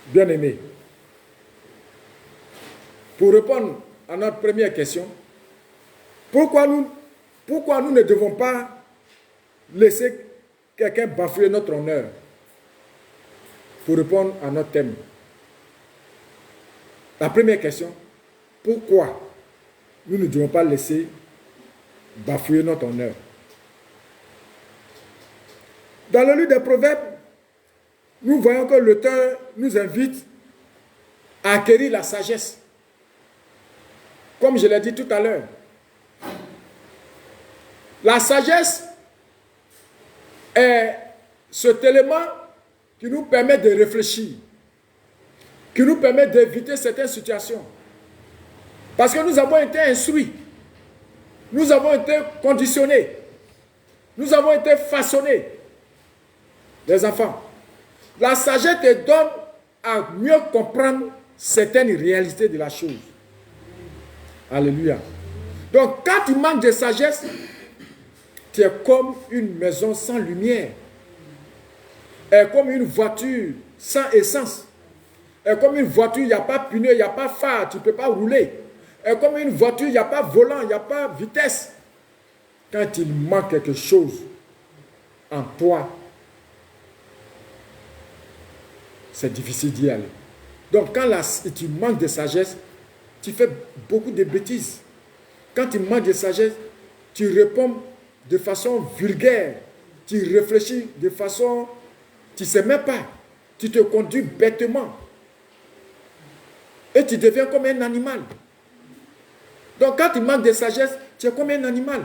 [SPEAKER 1] bien-aimés, pour répondre à notre première question, pourquoi nous ne devons pas laisser quelqu'un bafouer notre honneur? Pour répondre à notre thème. La première question, pourquoi nous ne devons pas laisser bafouer notre honneur? Dans le livre des Proverbes, nous voyons que l'auteur nous invite à acquérir la sagesse. Comme je l'ai dit tout à l'heure. La sagesse est cet élément qui nous permet de réfléchir, qui nous permet d'éviter certaines situations. Parce que nous avons été instruits, nous avons été conditionnés, nous avons été façonnés. Les enfants, la sagesse te donne à mieux comprendre certaines réalités de la chose. Alléluia. Donc, quand tu manques de sagesse, tu es comme une maison sans lumière. Est comme une voiture sans essence. Est comme une voiture, il n'y a pas pneu, il n'y a pas phare, tu ne peux pas rouler. Est comme une voiture, il n'y a pas volant, il n'y a pas vitesse. Quand il manque quelque chose en toi, c'est difficile d'y aller. Donc quand tu manques de sagesse, tu fais beaucoup de bêtises. Quand tu manques de sagesse, tu réponds de façon vulgaire. Tu réfléchis de façon... Tu ne sais même pas. Tu te conduis bêtement. Et tu deviens comme un animal. Donc quand tu manques de sagesse, tu es comme un animal.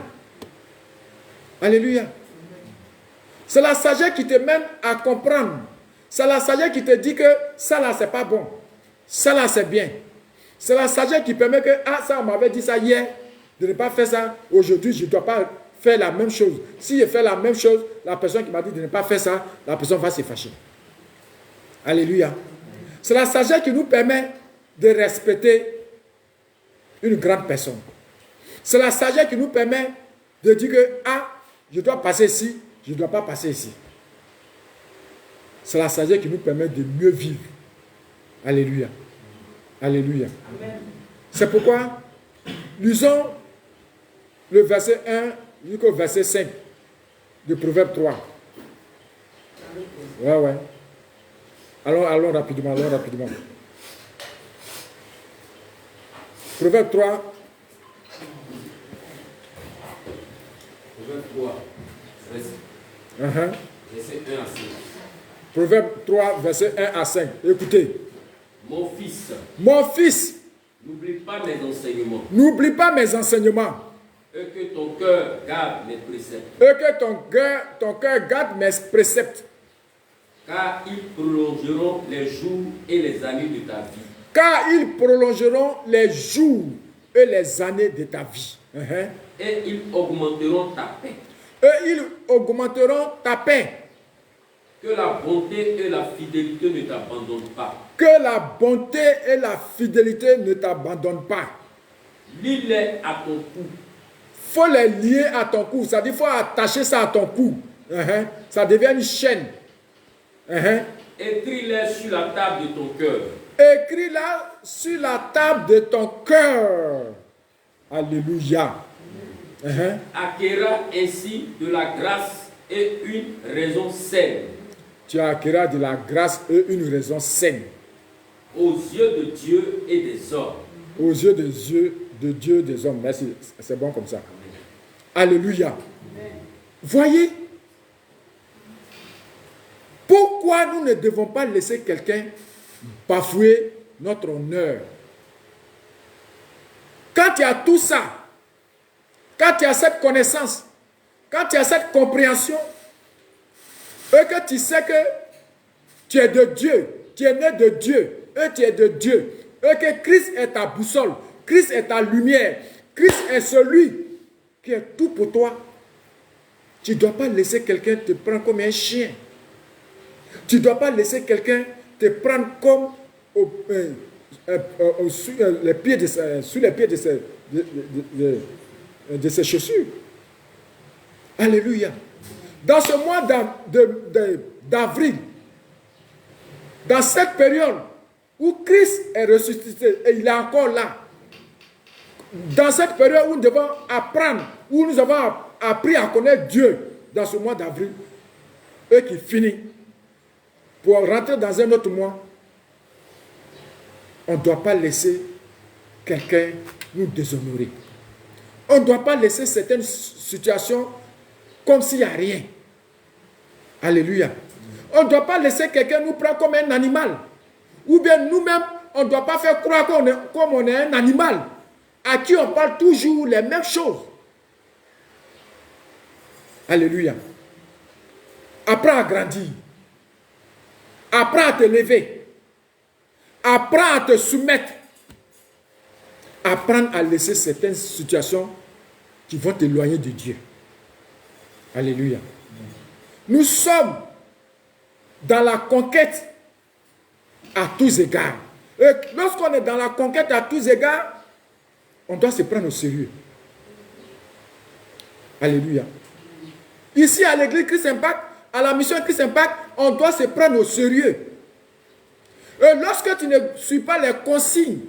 [SPEAKER 1] Alléluia. C'est la sagesse qui te mène à comprendre. C'est la sagesse qui te dit que ça là, c'est pas bon. Ça là, c'est bien. C'est la sagesse qui permet que, ah, ça, on m'avait dit ça hier, de ne pas faire ça. Aujourd'hui, je ne dois pas faire la même chose. Si je fais la même chose, la personne qui m'a dit de ne pas faire ça, la personne va se fâcher. Alléluia. C'est la sagesse qui nous permet de respecter une grande personne. C'est la sagesse qui nous permet de dire que, ah, je dois passer ici, je ne dois pas passer ici. C'est la sagesse qui nous permet de mieux vivre. Alléluia. Alléluia. C'est pourquoi, lisons le verset 1 jusqu'au verset 5 de Proverbe 3. Ouais. Allons rapidement, Proverbe 3.
[SPEAKER 4] Proverbe 3, verset 1 à 5.
[SPEAKER 1] Proverbe 3, verset 1 à 5. Écoutez.
[SPEAKER 4] Mon fils,
[SPEAKER 1] n'oublie
[SPEAKER 4] pas mes enseignements.
[SPEAKER 1] N'oublie pas mes enseignements.
[SPEAKER 4] Et que ton cœur garde mes préceptes.
[SPEAKER 1] Et que ton cœur garde mes préceptes.
[SPEAKER 4] Car ils prolongeront les jours et les années de ta vie.
[SPEAKER 1] Car ils prolongeront les jours et les années de ta vie.
[SPEAKER 4] Et ils augmenteront ta paix.
[SPEAKER 1] Et ils augmenteront ta paix.
[SPEAKER 4] Que la bonté et la fidélité ne t'abandonnent pas.
[SPEAKER 1] Que la bonté et la fidélité ne t'abandonnent pas.
[SPEAKER 4] Lis-les à ton cou.
[SPEAKER 1] Il faut les lier à ton cou. Ça dit qu'il faut attacher ça à ton cou. Ça devient une chaîne.
[SPEAKER 4] Écris-les sur la table de ton cœur.
[SPEAKER 1] Écris-la sur la table de ton cœur. Alléluia.
[SPEAKER 4] Acquéras ainsi de la grâce et une raison saine.
[SPEAKER 1] Tu acquéras de la grâce et une raison saine.
[SPEAKER 4] Aux yeux de Dieu et des hommes.
[SPEAKER 1] Aux yeux de Dieu et des hommes. Merci, c'est bon comme ça. Alléluia. Amen. Voyez, pourquoi nous ne devons pas laisser quelqu'un bafouer notre honneur? Quand il y a tout ça, quand il y a cette connaissance, quand il y a cette compréhension, et que tu sais que tu es de Dieu, tu es né de Dieu, et tu es de Dieu, et que Christ est ta boussole, Christ est ta lumière, Christ est celui qui est tout pour toi, tu ne dois pas laisser quelqu'un te prendre comme un chien. Tu ne dois pas laisser quelqu'un te prendre comme sous les pieds de ses chaussures. Alléluia. Dans ce mois d'avril, dans cette période où Christ est ressuscité et il est encore là, dans cette période où nous devons apprendre, où nous avons appris à connaître Dieu, dans ce mois d'avril, et qui finit, pour rentrer dans un autre mois, on ne doit pas laisser quelqu'un nous déshonorer. On ne doit pas laisser certaines situations comme s'il n'y a rien. Alléluia. On ne doit pas laisser quelqu'un nous prendre comme un animal. Ou bien nous-mêmes, on ne doit pas faire croire comme on est un animal à qui on parle toujours les mêmes choses. Alléluia. Apprends à grandir. Apprends à te lever. Apprends à te soumettre. Apprends à laisser certaines situations qui vont t'éloigner de Dieu. Alléluia. Nous sommes dans la conquête à tous égards. Et lorsqu'on est dans la conquête à tous égards, on doit se prendre au sérieux. Alléluia. Ici, à l'église Christ Impact, à la mission Christ Impact, on doit se prendre au sérieux. Et lorsque tu ne suis pas les consignes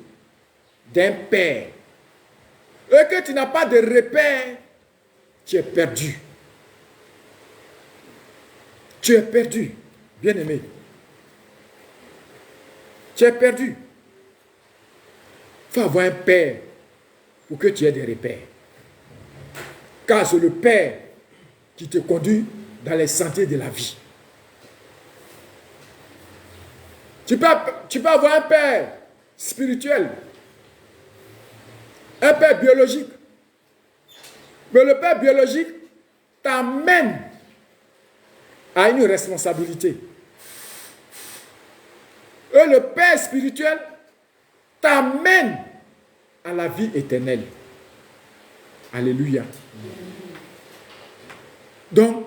[SPEAKER 1] d'un père, et que tu n'as pas de repère, tu es perdu. Tu es perdu, bien-aimé. Tu es perdu. Il faut avoir un père pour que tu aies des repères. Car c'est le père qui te conduit dans les sentiers de la vie. Tu peux avoir un père spirituel, un père biologique. Mais le père biologique t'amène à une responsabilité. Et le père spirituel t'amène à la vie éternelle. Alléluia. Donc,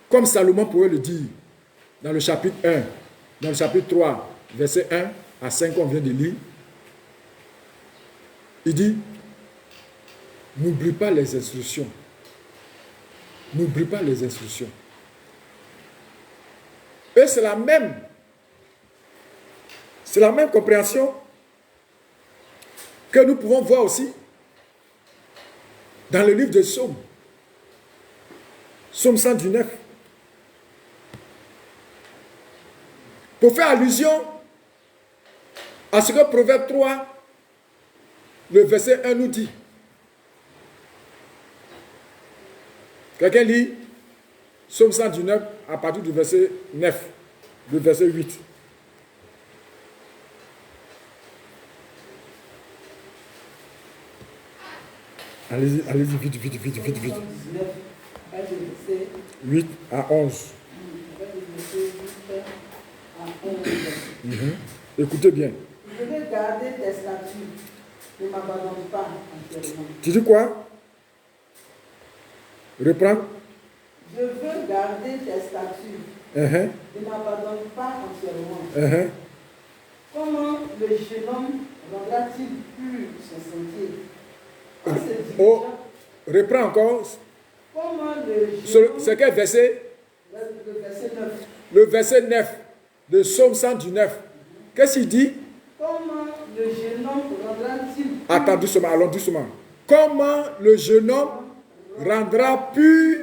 [SPEAKER 1] comme Salomon pourrait le dire dans le chapitre 1, dans le chapitre 3, verset 1 à 5 qu'on vient de lire, il dit, n'oublie pas les instructions. N'oublie pas les instructions. Et c'est la même compréhension que nous pouvons voir aussi dans le livre de Psaume. Psaume 119. Pour faire allusion à ce que Proverbe 3, le verset 1 nous dit. Quelqu'un lit Psaume 119 à partir du verset 9, le verset 8. Allez-y, vite. 8 à 11.
[SPEAKER 5] verset 8 à 11.
[SPEAKER 1] Écoutez bien.
[SPEAKER 5] Je vais garder tes statuts. Ne m'abandonne pas entièrement.
[SPEAKER 1] Tu dis quoi? Reprends.
[SPEAKER 5] Je veux garder tes statuts. Ne m'abandonne pas entièrement. Comment le jeune homme rendra-t-il pur son sentier en se dirigeant?
[SPEAKER 1] Reprends encore.
[SPEAKER 5] Comment le jeune homme...
[SPEAKER 1] C'est quel verset?
[SPEAKER 5] Le verset 9.
[SPEAKER 1] Le verset 9 de Psaume 119. Qu'est-ce qu'il dit?
[SPEAKER 5] Comment le jeune homme rendra-t-il pur...
[SPEAKER 1] Attends doucement, allons doucement. Comment le jeune homme rendra pur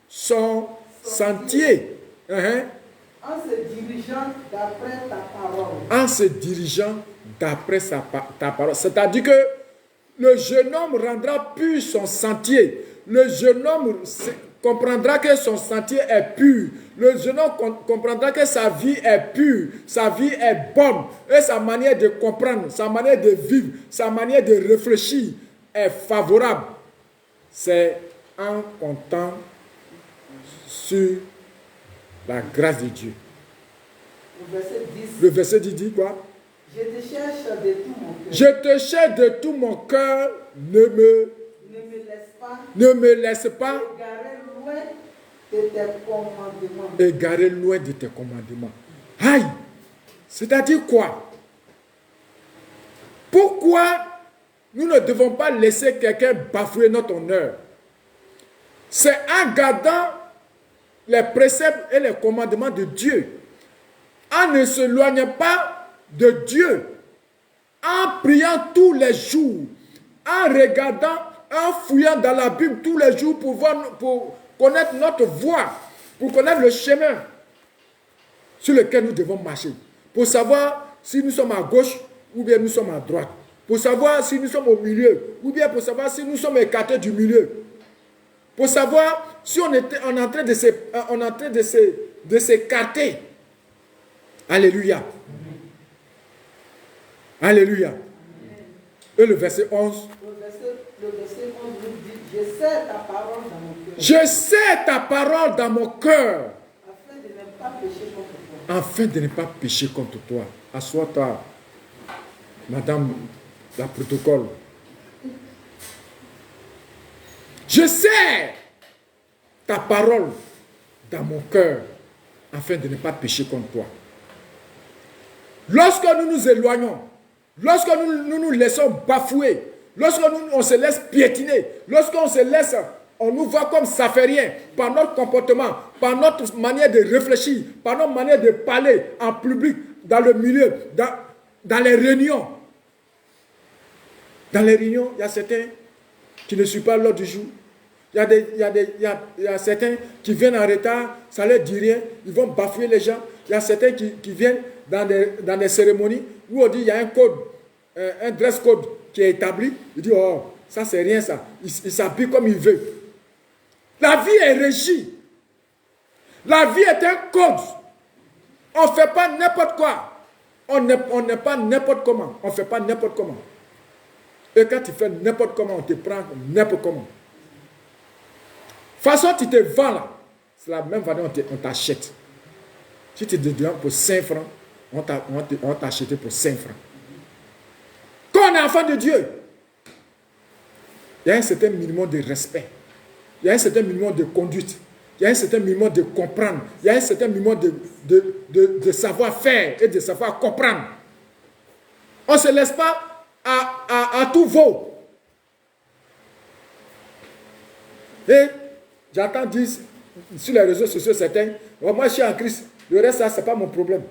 [SPEAKER 1] son sentier?
[SPEAKER 5] En se dirigeant d'après ta parole.
[SPEAKER 1] En se dirigeant d'après ta parole. C'est-à-dire que le jeune homme rendra pur son sentier. Le jeune homme comprendra que son sentier est pur. Le jeune homme comprendra que sa vie est pure. Sa vie est bonne. Et sa manière de comprendre, sa manière de vivre, sa manière de réfléchir est favorable. C'est en comptant sur la grâce de Dieu. Le verset 10 dit quoi?
[SPEAKER 5] Je te cherche de tout mon cœur.
[SPEAKER 1] Je te cherche de tout mon cœur. Ne me laisse pas égarer loin de tes commandements. Aïe! C'est-à-dire quoi? Pourquoi nous ne devons pas laisser quelqu'un bafouer notre honneur? C'est en gardant les préceptes et les commandements de Dieu, en ne s'éloignant pas de Dieu, en priant tous les jours, en regardant, en fouillant dans la Bible tous les jours pour connaître notre voie, pour connaître le chemin sur lequel nous devons marcher, pour savoir si nous sommes à gauche ou bien nous sommes à droite, pour savoir si nous sommes au milieu ou bien pour savoir si nous sommes écartés du milieu, pour savoir si on est en train de s'écarter. Alléluia. Alléluia. Et le verset 11.
[SPEAKER 5] Le verset 11 nous dit, je sais ta parole dans mon cœur.
[SPEAKER 1] Je sais ta parole dans mon cœur.
[SPEAKER 5] Afin de ne pas pécher contre toi.
[SPEAKER 1] Afin de ne pas pécher contre toi. Assois-toi, madame la protocole. Je sais ta parole dans mon cœur, afin de ne pas pécher contre toi. Lorsque nous nous éloignons, lorsque nous nous laissons bafouer, lorsque on se laisse piétiner, lorsqu'on se laisse, on nous voit comme ça fait rien, par notre comportement, par notre manière de réfléchir, par notre manière de parler en public, dans le milieu, dans les réunions. Dans les réunions, il y a certains qui ne suivent pas l'ordre du jour. Il y a certains qui viennent en retard, ça ne leur dit rien, ils vont bafouer les gens. Il y a certains qui viennent dans des cérémonies où on dit il y a un code, un dress code qui est établi. Il dit oh, ça c'est rien ça. Il s'habille comme il veut. La vie est régie. La vie est un code. On ne fait pas n'importe quoi. On n'est pas n'importe comment. On ne fait pas n'importe comment. Et quand tu fais n'importe comment, on te prend n'importe comment. De toute façon, tu te vends là. C'est la même valeur, on t'achète. Si tu te demandes pour 5 francs, on t'a acheté pour 5 francs. Quand on est enfant de Dieu, il y a un certain minimum de respect. Il y a un certain minimum de conduite. Il y a un certain minimum de comprendre. Il y a un certain minimum de savoir-faire et de savoir comprendre. On ne se laisse pas à tout vaut. Et j'entends dire sur les réseaux sociaux certains, oh, moi je suis en Christ, le reste ça, ce n'est pas mon problème.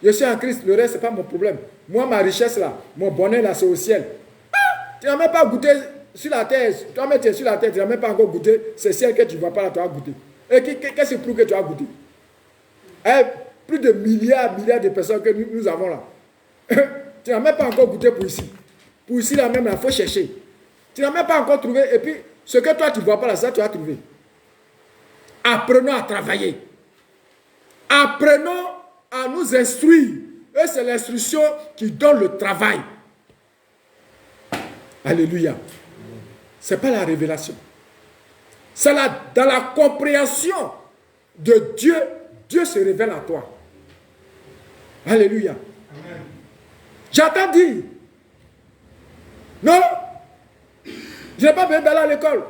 [SPEAKER 1] Je suis en Christ, le reste, ce n'est pas mon problème. Moi, ma richesse là, mon bonheur là, c'est au ciel. Ah, tu n'as même pas goûté sur la terre. Toi-même, tu es sur la terre, tu n'as même pas encore goûté. C'est ciel que tu ne vois pas là, tu as goûté. Et qu'est-ce qui prouve que tu as goûté? Plus de milliards de personnes que nous avons là. Tu n'as même pas encore goûté pour ici. Pour ici là même, il faut chercher. Tu n'as même pas encore trouvé. Et puis, ce que toi, tu ne vois pas là, ça, tu as trouvé. Apprenons à travailler. Apprenons à nous instruire. Et c'est l'instruction qui donne le travail. Alléluia. Ce n'est pas la révélation. C'est dans la compréhension de Dieu Dieu se révèle à toi. Alléluia. Amen. J'entends dire, non, je n'ai pas besoin d'aller à l'école.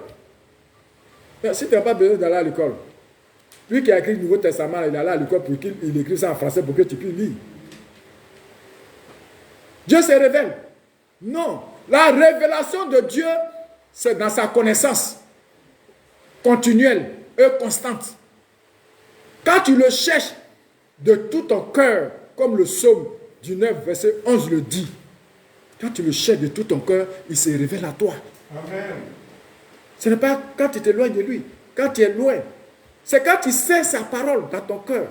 [SPEAKER 1] Mais si tu n'as pas besoin d'aller à l'école, lui qui a écrit le Nouveau Testament, il est allé à l'école pour qu'il écrive ça en français pour que tu puisses lire. Dieu se révèle. Non, la révélation de Dieu, c'est dans sa connaissance continuelle et constante. Quand tu le cherches de tout ton cœur, comme le psaume du 9, verset 11 le dit, quand tu le cherches de tout ton cœur, il se révèle à toi. Amen. Ce n'est pas quand tu t'éloignes de lui, quand tu es loin. C'est quand tu sais sa parole dans ton cœur.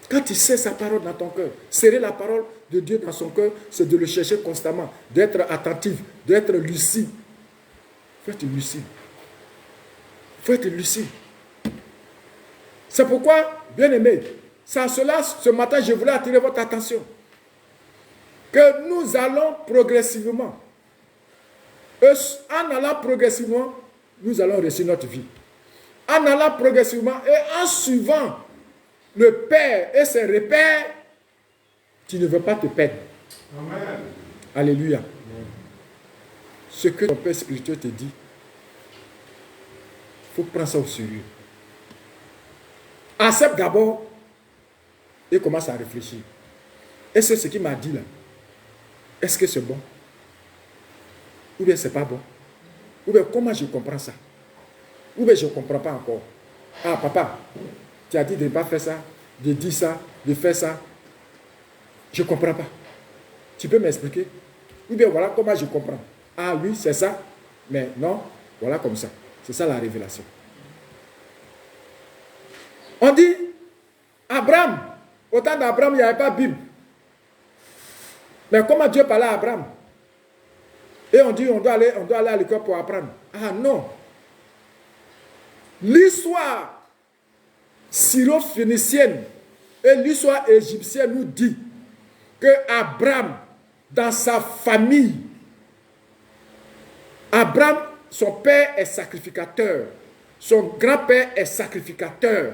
[SPEAKER 1] Quand tu sais sa parole dans ton cœur, serrer la parole de Dieu dans son cœur, c'est de le chercher constamment, d'être attentif, d'être lucide. Il faut être lucide. Il faut être lucide. C'est pourquoi, bien aimé, c'est à cela, ce matin, je voulais attirer votre attention. Que nous allons progressivement. Et en allant progressivement, nous allons réussir notre vie. En allant progressivement et en suivant le Père et ses repères, tu ne veux pas te perdre. Amen. Alléluia. Amen. Ce que ton Père spirituel te dit, il faut prendre ça au sérieux. Accepte d'abord et commence à réfléchir. Est-ce que ce qu'il m'a dit là, est-ce que c'est bon? Ou bien c'est pas bon? Ou bien comment je comprends ça? Ou bien je ne comprends pas encore. Ah papa, tu as dit de ne pas faire ça, de dire ça, de faire ça. Je ne comprends pas. Tu peux m'expliquer? Ou bien voilà comment je comprends. Ah oui, c'est ça, mais non, voilà comme ça. C'est ça la révélation. On dit, Abraham, au temps d'Abraham, il n'y avait pas de Bible. Mais comment Dieu parlait à Abraham? Et on dit, on doit aller à l'école pour apprendre. Ah non. L'histoire syro-phénicienne et l'histoire égyptienne nous dit que Abraham, dans sa famille, Abraham, son père est sacrificateur. Son grand-père est sacrificateur.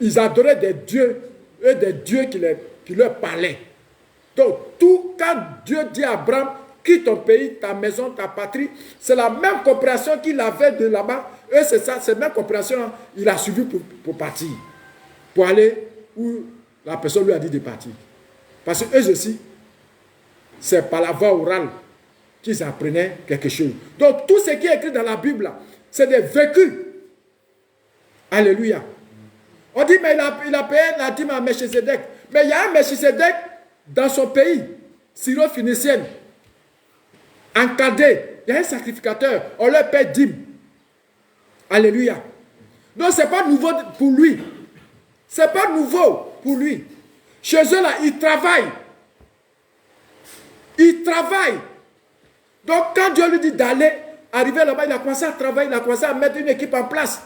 [SPEAKER 1] Ils adoraient des dieux et des dieux qui leur parlaient. Donc, quand Dieu dit à Abraham, quitte ton pays, ta maison, ta patrie, c'est la même compréhension qu'il avait de là-bas. Et c'est ça, cette même compréhension, il a suivi pour partir. Pour aller où la personne lui a dit de partir. Parce qu'eux aussi, c'est par la voie orale qu'ils apprenaient quelque chose. Donc, tout ce qui est écrit dans la Bible, c'est des vécus. Alléluia. On dit, mais il a payé la dîme à Melchisedec. Mais il y a un Melchisedec dans son pays, syro-phénicienne. En Chaldée, il y a un sacrificateur, on leur paie dîme. Alléluia. Donc, ce n'est pas nouveau pour lui. Ce n'est pas nouveau pour lui. Chez eux, là, ils travaillent. Ils travaillent. Donc, quand Dieu lui dit d'aller, arriver là-bas, il a commencé à travailler, il a commencé à mettre une équipe en place.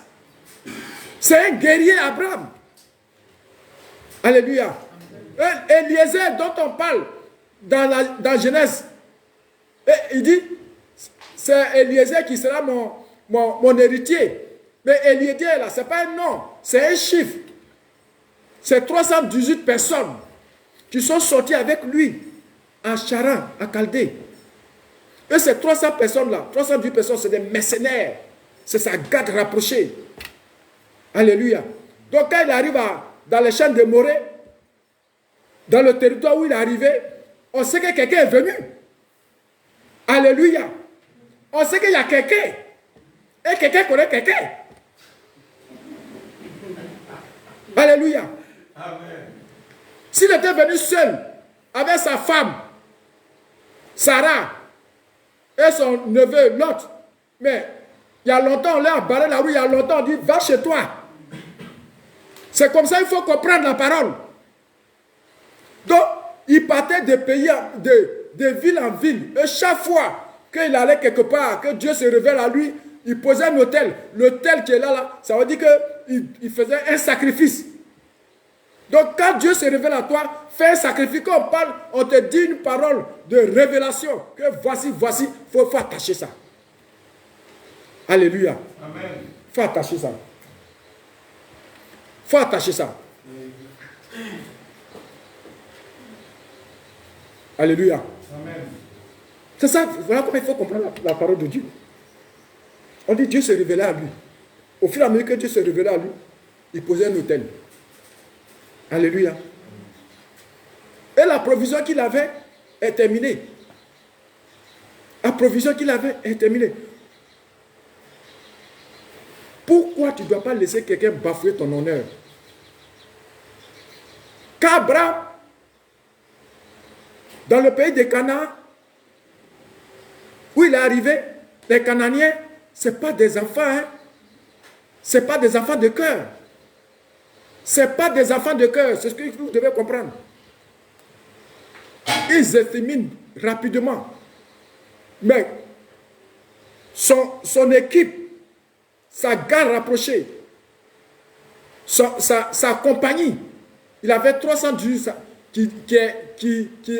[SPEAKER 1] C'est un guerrier, Abraham. Alléluia. Eliezer, dont on parle dans Genèse, et il dit, c'est Eliezer qui sera mon héritier. Mais Eliezer, là, ce n'est pas un nom, c'est un chiffre. C'est 318 personnes qui sont sorties avec lui en Charan, en Chaldée. Et ces 300 personnes-là, 318 personnes, c'est des mercenaires. C'est sa garde rapprochée. Alléluia. Donc quand il arrive dans les champs de Morée, dans le territoire où il est arrivé, on sait que quelqu'un est venu. Alléluia. On sait qu'il y a quelqu'un. Et quelqu'un connaît quelqu'un. Alléluia. Amen. S'il était venu seul, avec sa femme, Sarah, et son neveu, Lot, mais il y a longtemps, on l'a barré la rue, il y a longtemps, on dit, va chez toi. C'est comme ça, il faut comprendre la parole. Donc, il partait de pays, de ville en ville. Et chaque fois qu'il allait quelque part, que Dieu se révèle à lui, il posait un autel. L'autel qui est là, ça veut dire qu'il faisait un sacrifice. Donc, quand Dieu se révèle à toi, fais un sacrifice. Quand on parle, on te dit une parole de révélation. Que voici, il faut attacher ça. Alléluia. Amen. Il faut attacher ça. faut attacher ça. Alléluia.
[SPEAKER 3] Amen.
[SPEAKER 1] C'est ça, voilà comment il faut comprendre la parole de Dieu. On dit Dieu se révélait à lui. Au fur et à mesure que Dieu se révélait à lui, il posait un autel. Alléluia. Et la provision qu'il avait est terminée. La provision qu'il avait est terminée. Pourquoi tu ne dois pas laisser quelqu'un bafouer ton honneur? Qu'Abraham, dans le pays de Canaan, où il est arrivé, les Canaaniens, ce n'est pas des enfants, hein? Ce n'est pas des enfants de cœur. Ce n'est pas des enfants de cœur, c'est ce que vous devez comprendre. Ils exterminent rapidement. Mais son équipe, sa garde rapprochée, sa compagnie, il avait 300 Juifs qui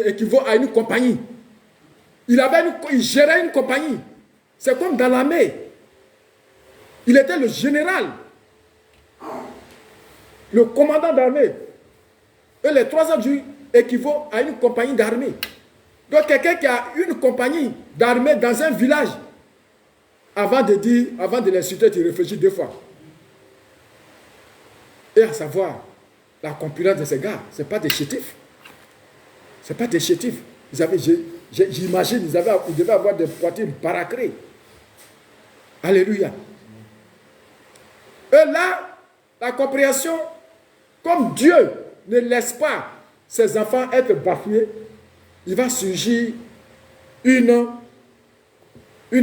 [SPEAKER 1] équivaut à une compagnie. Il gérait une compagnie. C'est comme dans l'armée. Il était le général, le commandant d'armée. Et les 300 Juifs équivaut à une compagnie d'armée. Donc quelqu'un qui a une compagnie d'armée dans un village, avant de l'insulter, tu réfléchis 2 fois. Et à savoir, la compulence de ces gars, ce n'est pas des chétifs. Ce n'est pas des chétifs. J'imagine, ils devaient avoir des poitrines paracrées. Alléluia. Et là, la compréhension, comme Dieu ne laisse pas ses enfants être bafoués, il va surgir une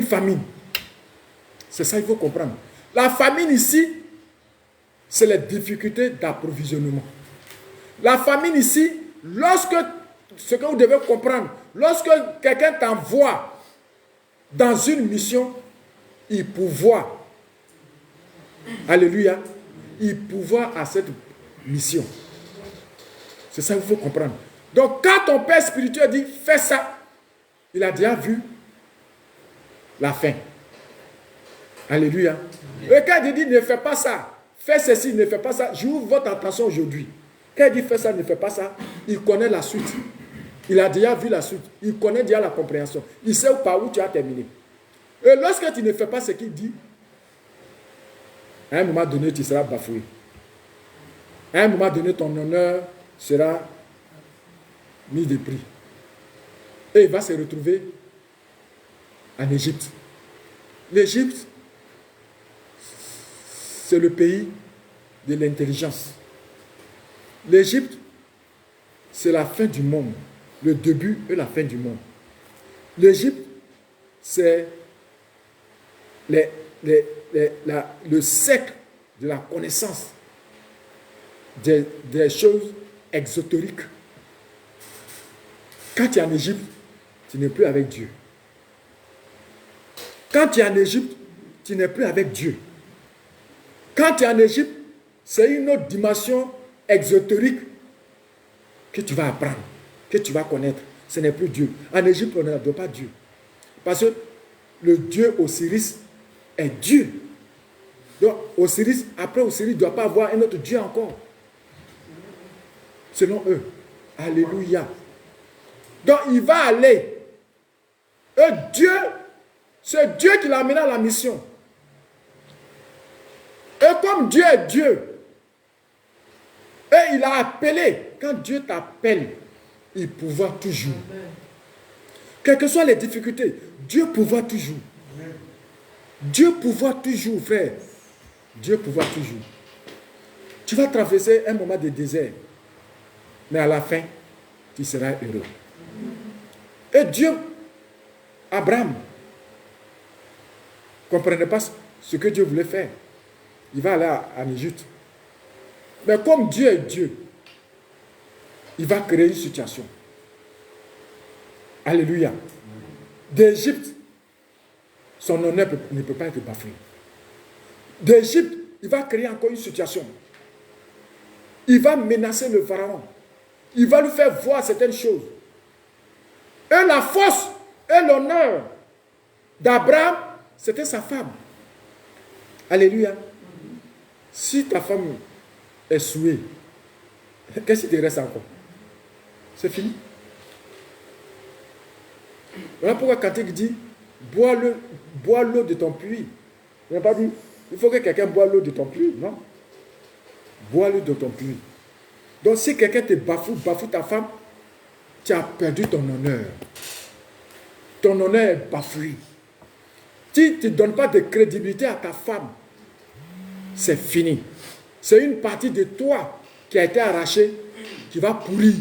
[SPEAKER 1] famine. C'est ça qu'il faut comprendre. La famine ici, c'est les difficultés d'approvisionnement. La famine ici, ce que vous devez comprendre, lorsque quelqu'un t'envoie dans une mission, il pourvoit. Alléluia. Il pourvoit à cette mission. C'est ça qu'il faut comprendre. Donc, quand ton père spirituel dit « fais ça », il a déjà vu la fin. Alléluia. Et quand il dit « ne fais pas ça », fais ceci, ne fais pas ça, je vous votre attention aujourd'hui. Quand il dit « fais ça, ne fais pas ça », il connaît la suite. Il a déjà vu la suite. Il connaît déjà la compréhension. Il sait par où tu as terminé. Et lorsque tu ne fais pas ce qu'il dit, à un moment donné, tu seras bafoué. À un moment donné, ton honneur sera mis de prix. Et il va se retrouver en Égypte. L'Égypte, c'est le pays de l'intelligence. L'Égypte, c'est la fin du monde. Le début et la fin du monde. L'Égypte, c'est le siècle de la connaissance des choses exotériques. Quand tu es en Égypte, tu n'es plus avec Dieu. Quand tu es en Égypte, tu n'es plus avec Dieu. Quand tu es en Égypte, c'est une autre dimension exotérique que tu vas apprendre, que tu vas connaître. Ce n'est plus Dieu. En Égypte, on n'adore pas Dieu. Parce que le Dieu Osiris est Dieu. Donc, Osiris, après Osiris, ne doit pas avoir un autre Dieu encore. Selon eux. Alléluia. Donc, il va aller. Et Dieu, c'est Dieu qui l'a amené à la mission. Et comme Dieu est Dieu, et il a appelé, quand Dieu t'appelle, il pourvoit toujours. Quelles que soient les difficultés, Dieu pourvoit toujours. Dieu pourvoit toujours, frère. Dieu pourvoit toujours. Tu vas traverser un moment de désert, mais à la fin, tu seras heureux. Et Dieu, Abraham, ne comprenait pas ce que Dieu voulait faire. Il va aller en Égypte. Mais comme Dieu est Dieu, il va créer une situation. Alléluia. D'Égypte, son honneur ne peut pas être bafoué. D'Égypte, il va créer encore une situation. Il va menacer le pharaon. Il va lui faire voir certaines choses. Et la force et l'honneur d'Abraham, c'était sa femme. Alléluia. Si ta femme est souillé, qu'est-ce qui te reste encore? C'est fini. Voilà pourquoi Cantique dit, bois l'eau de ton puits. Il n'a pas dit, il faut que quelqu'un boive l'eau de ton puits, non? Bois l'eau de ton puits. Donc si quelqu'un te bafoue ta femme, tu as perdu ton honneur. Ton honneur est bafoué. Si tu ne donnes pas de crédibilité à ta femme, c'est fini. C'est une partie de toi qui a été arrachée, qui va pourrir.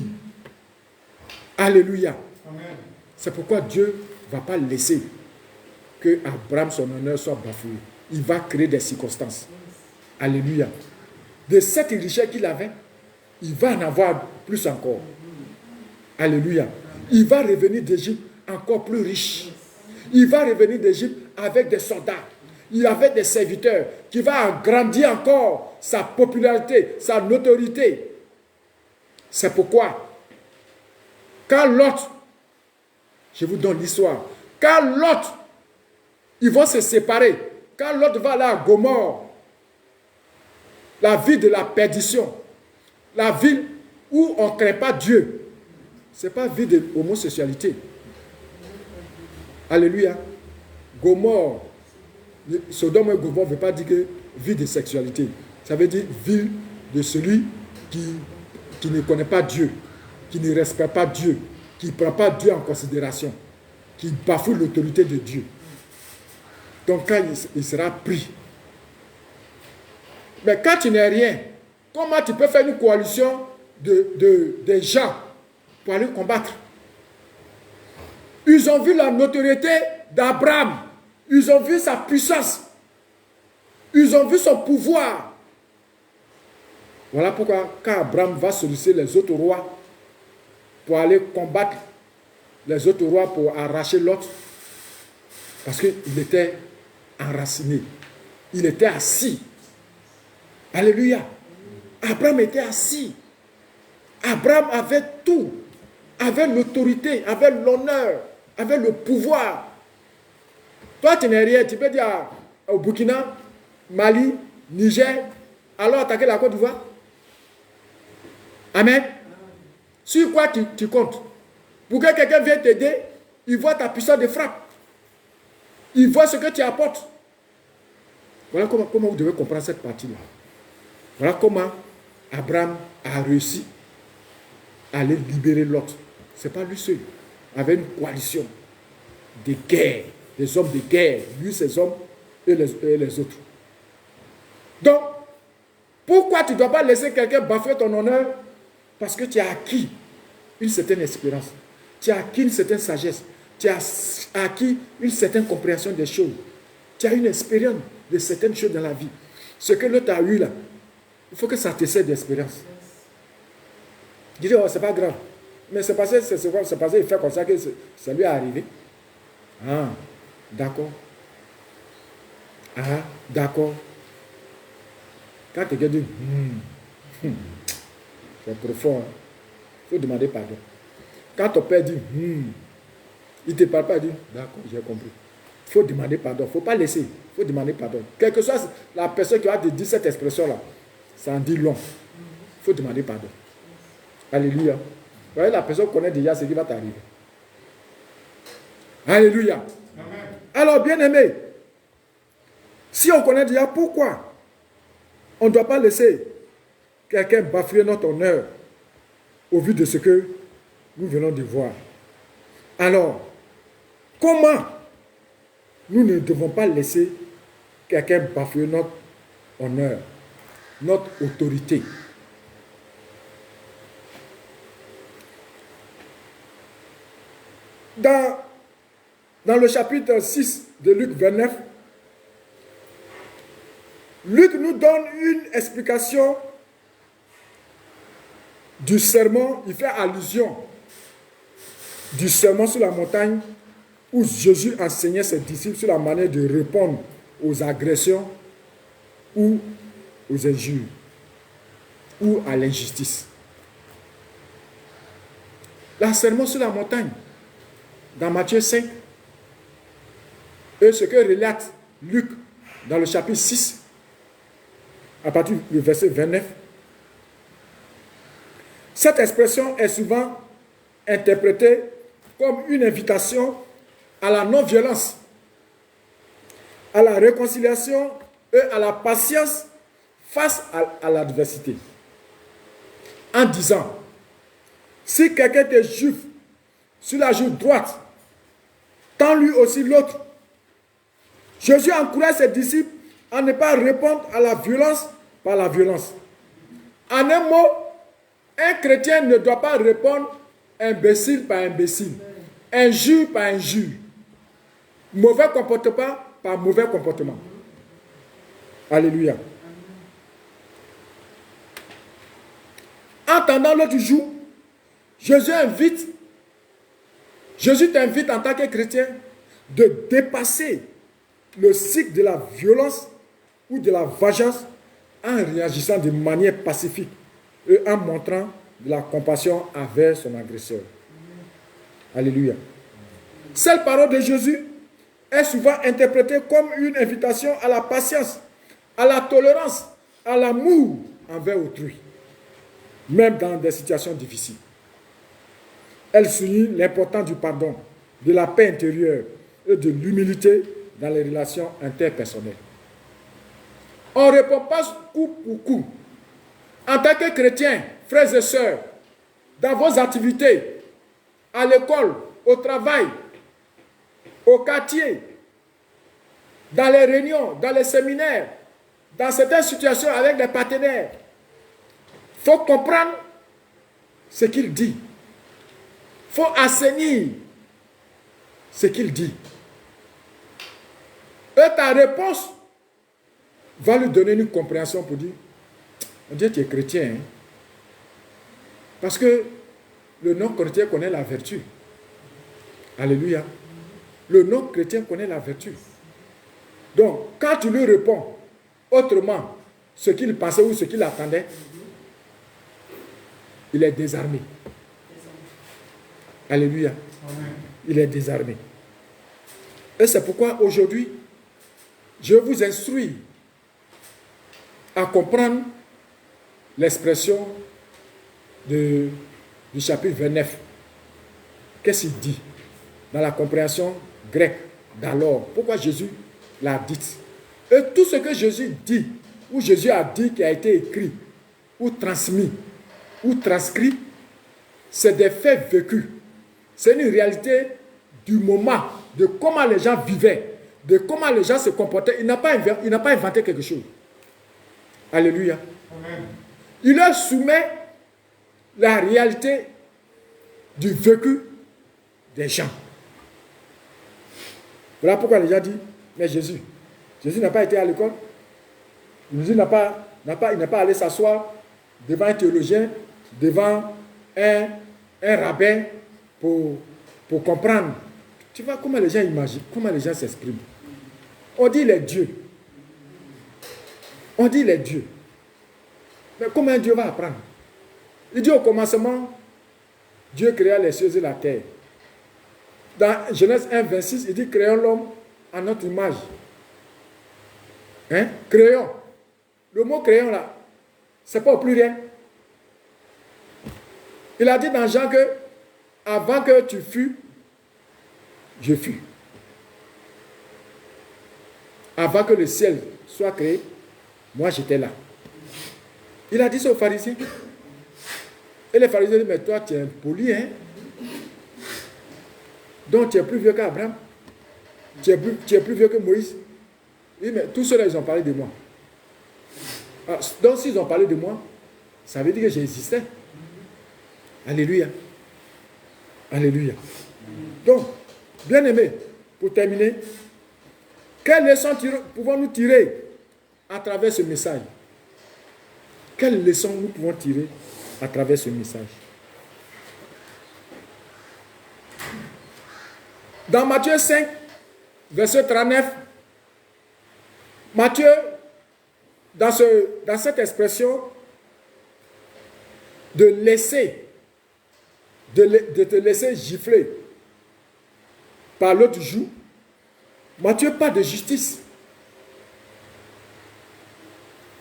[SPEAKER 1] Alléluia. Amen. C'est pourquoi Dieu ne va pas laisser que Abraham, son honneur, soit bafoué. Il va créer des circonstances. Alléluia. De cette richesse qu'il avait, il va en avoir plus encore. Alléluia. Il va revenir d'Égypte encore plus riche. Il va revenir d'Égypte avec des soldats. Il avait des serviteurs qui va agrandir encore sa popularité, sa notoriété. C'est pourquoi, quand Lot, je vous donne l'histoire, quand Lot, ils vont se séparer, quand Lot va aller à Gomorrhe, la ville de la perdition, la ville où on ne craint pas Dieu, ce n'est pas ville de l'homosexualité. Alléluia. Gomorrhe, Sodome et Gomorrhe ne veut pas dire que ville de sexualité. Ça veut dire ville de celui qui ne connaît pas Dieu, qui ne respecte pas Dieu, qui ne prend pas Dieu en considération, qui bafoue l'autorité de Dieu. Donc quand il sera pris. Mais quand tu n'es rien, comment tu peux faire une coalition de gens pour aller combattre? Ils ont vu la notoriété d'Abraham. Ils ont vu sa puissance. Ils ont vu son pouvoir. Voilà pourquoi quand Abraham va solliciter les autres rois pour aller combattre les autres rois pour arracher l'autre, parce qu'il était enraciné. Il était assis. Alléluia. Abraham était assis. Abraham avait tout. Avait l'autorité, avait l'honneur, avait le pouvoir. Toi, tu n'es rien. Tu peux dire au Burkina, Mali, Niger, alors attaquer la Côte d'Ivoire. Amen. Sur quoi tu comptes? Pour que quelqu'un vienne t'aider, il voit ta puissance de frappe. Il voit ce que tu apportes. Voilà comment vous devez comprendre cette partie-là. Voilà comment Abraham a réussi à aller libérer l'autre. Ce n'est pas lui seul. Avec une coalition de guerre, des hommes de guerre, lui, ses hommes et les autres. Donc, pourquoi tu ne dois pas laisser quelqu'un bafouer ton honneur? Parce que tu as acquis une certaine expérience. Tu as acquis une certaine sagesse. Tu as acquis une certaine compréhension des choses. Tu as une expérience de certaines choses dans la vie. Ce que l'autre a eu là, il faut que ça te serve d'expérience. Tu dis, oh, c'est pas grave. Mais c'est passé, il fait comme ça que ça lui est arrivé. Ah, d'accord. Ah, d'accord. Quand quelqu'un dit, c'est profond, il faut demander pardon. Quand ton père dit, il ne te parle pas, il dit, d'accord, j'ai compris. Il faut demander pardon, il ne faut pas laisser, il faut demander pardon. Quelle que soit la personne qui va te dire cette expression-là, ça en dit long. Il faut demander pardon. Alléluia. Vous voyez, la personne connaît déjà ce qui va t'arriver. Alléluia. Amen. Alors, bien aimé, si on connaît déjà pourquoi on ne doit pas laisser quelqu'un bafouer notre honneur au vu de ce que nous venons de voir. Alors, comment nous ne devons pas laisser quelqu'un bafouer notre honneur, notre autorité? Dans le chapitre 6 de Luc 29, Luc nous donne une explication du sermon. Il fait allusion du sermon sur la montagne où Jésus enseignait ses disciples sur la manière de répondre aux agressions ou aux injures ou à l'injustice. Le sermon sur la montagne, dans Matthieu 5, et ce que relate Luc dans le chapitre 6, à partir du verset 29, Cette expression est souvent interprétée comme une invitation à la non-violence, à la réconciliation et à la patience face à l'adversité. En disant, si quelqu'un est juif sur la joue droite, tend lui aussi l'autre. Jésus encourage ses disciples à ne pas répondre à la violence par la violence. En un mot, un chrétien ne doit pas répondre imbécile par imbécile, injure par injure, mauvais comportement par mauvais comportement. Alléluia. En tendant l'autre jour, Jésus t'invite en tant que chrétien de dépasser le cycle de la violence ou de la vengeance en réagissant de manière pacifique et en montrant de la compassion envers son agresseur. Alléluia. Cette parole de Jésus est souvent interprétée comme une invitation à la patience, à la tolérance, à l'amour envers autrui, même dans des situations difficiles. Elle souligne l'importance du pardon, de la paix intérieure et de l'humilité dans les relations interpersonnelles. On ne répond pas coup pour coup. En tant que chrétien, frères et sœurs, dans vos activités, à l'école, au travail, au quartier, dans les réunions, dans les séminaires, dans certaines situations avec des partenaires, il faut comprendre ce qu'il dit. Il faut assainir ce qu'il dit. Et ta réponse va lui donner une compréhension pour dire, on dit que tu es chrétien. Hein? Parce que le non-chrétien connaît la vertu. Alléluia. Le non-chrétien connaît la vertu. Donc, quand tu lui réponds autrement ce qu'il pensait ou ce qu'il attendait, il est désarmé. Alléluia. Il est désarmé. Et c'est pourquoi aujourd'hui, je vous instruis à comprendre l'expression du chapitre 29. Qu'est-ce qu'il dit dans la compréhension grecque d'alors? Pourquoi Jésus l'a dit? Et tout ce que Jésus dit, ou Jésus a dit qui a été écrit, ou transmis, ou transcrit, c'est des faits vécus. C'est une réalité du moment, de comment les gens vivaient, de comment les gens se comportaient. Il n'a pas inventé quelque chose. Alléluia. Amen. Il leur soumet la réalité du vécu des gens. Voilà pourquoi les gens disent, mais Jésus n'a pas été à l'école. Jésus n'a pas allé s'asseoir devant un théologien, devant un rabbin pour comprendre. Tu vois comment les gens imaginent, comment les gens s'expriment. On dit les dieux. On dit les dieux. Mais comment un Dieu va apprendre? Il dit au commencement, Dieu créa les cieux et la terre. Dans Genèse 1, 26, il dit créons l'homme à notre image. Hein? Créons. Le mot créons là, c'est pas au pluriel. Il a dit dans Jean que avant que tu fus, je fus. Avant que le ciel soit créé, moi j'étais là. Il a dit ça aux pharisiens. Et les pharisiens disent, mais toi tu es impoli, hein? Donc tu es plus vieux qu'Abraham. Tu es plus vieux que Moïse. Oui, mais tous ceux-là, ils ont parlé de moi. Alors, donc s'ils ont parlé de moi, ça veut dire que j'existais. Alléluia. Alléluia. Donc, bien-aimés, pour terminer, quelle leçon pouvons-nous tirer à travers ce message? Quelle leçon nous pouvons tirer à travers ce message? Dans Matthieu 5, verset 39, Matthieu, dans cette expression de te laisser gifler par l'autre joue, Matthieu parle de justice.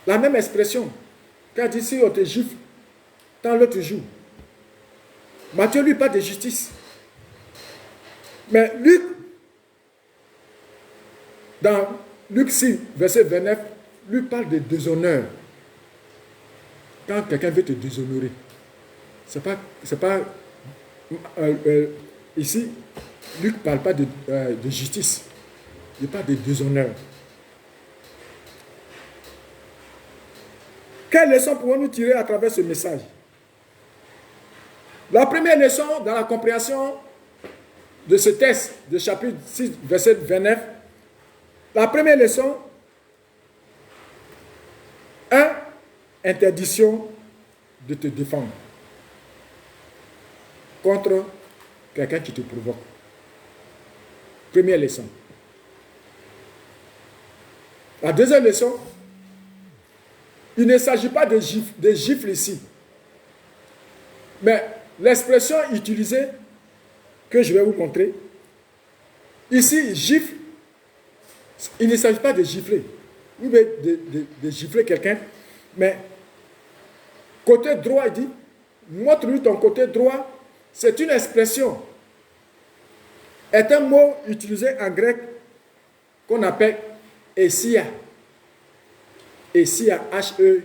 [SPEAKER 1] La même expression, quand il dit si on te gifle, dans l'autre joue, Matthieu lui parle de justice. Mais Luc, dans Luc 6, verset 29, lui parle de déshonneur. Quand quelqu'un veut te déshonorer, c'est pas ici, Luc ne parle pas de justice. Il parle de déshonneur. Quelle leçon pouvons-nous tirer à travers ce message? La première leçon dans la compréhension de ce texte de chapitre 6, verset 29, la première leçon, 1. Interdiction de te défendre contre quelqu'un qui te provoque. Première leçon. La deuxième leçon, il ne s'agit pas de gifles ici. Mais l'expression utilisée, que je vais vous montrer, ici, gifle, il ne s'agit pas de gifler. Vous pouvez de gifler quelqu'un, mais côté droit, il dit, montre-lui ton côté droit, c'est une expression, est un mot utilisé en grec qu'on appelle esia. Esia, H-E-X-I-A.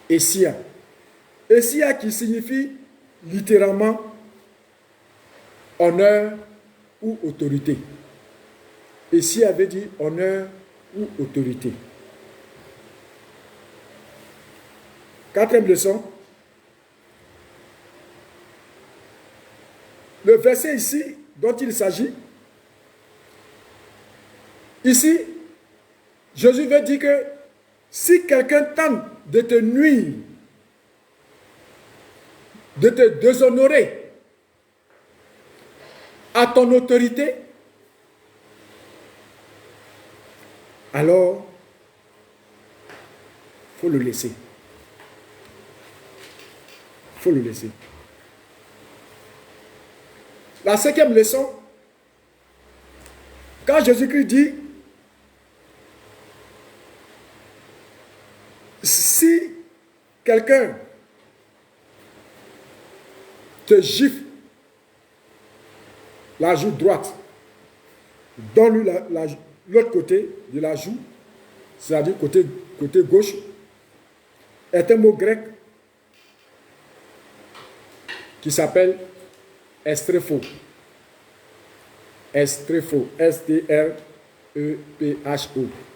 [SPEAKER 1] Esia. Esia qui signifie littéralement honneur ou autorité. Esia veut dire honneur ou autorité. Quatrième leçon. Le verset ici dont il s'agit, ici, Jésus veut dire que si quelqu'un tente de te nuire, de te déshonorer à ton autorité, alors il faut le laisser. Il faut le laisser. La cinquième leçon, quand Jésus-Christ dit, si quelqu'un te gifle la joue droite, donne-lui l'autre côté de la joue, c'est-à-dire côté gauche, est un mot grec qui s'appelle estrepho. Estrepho. S-T-R-E-P-H-O.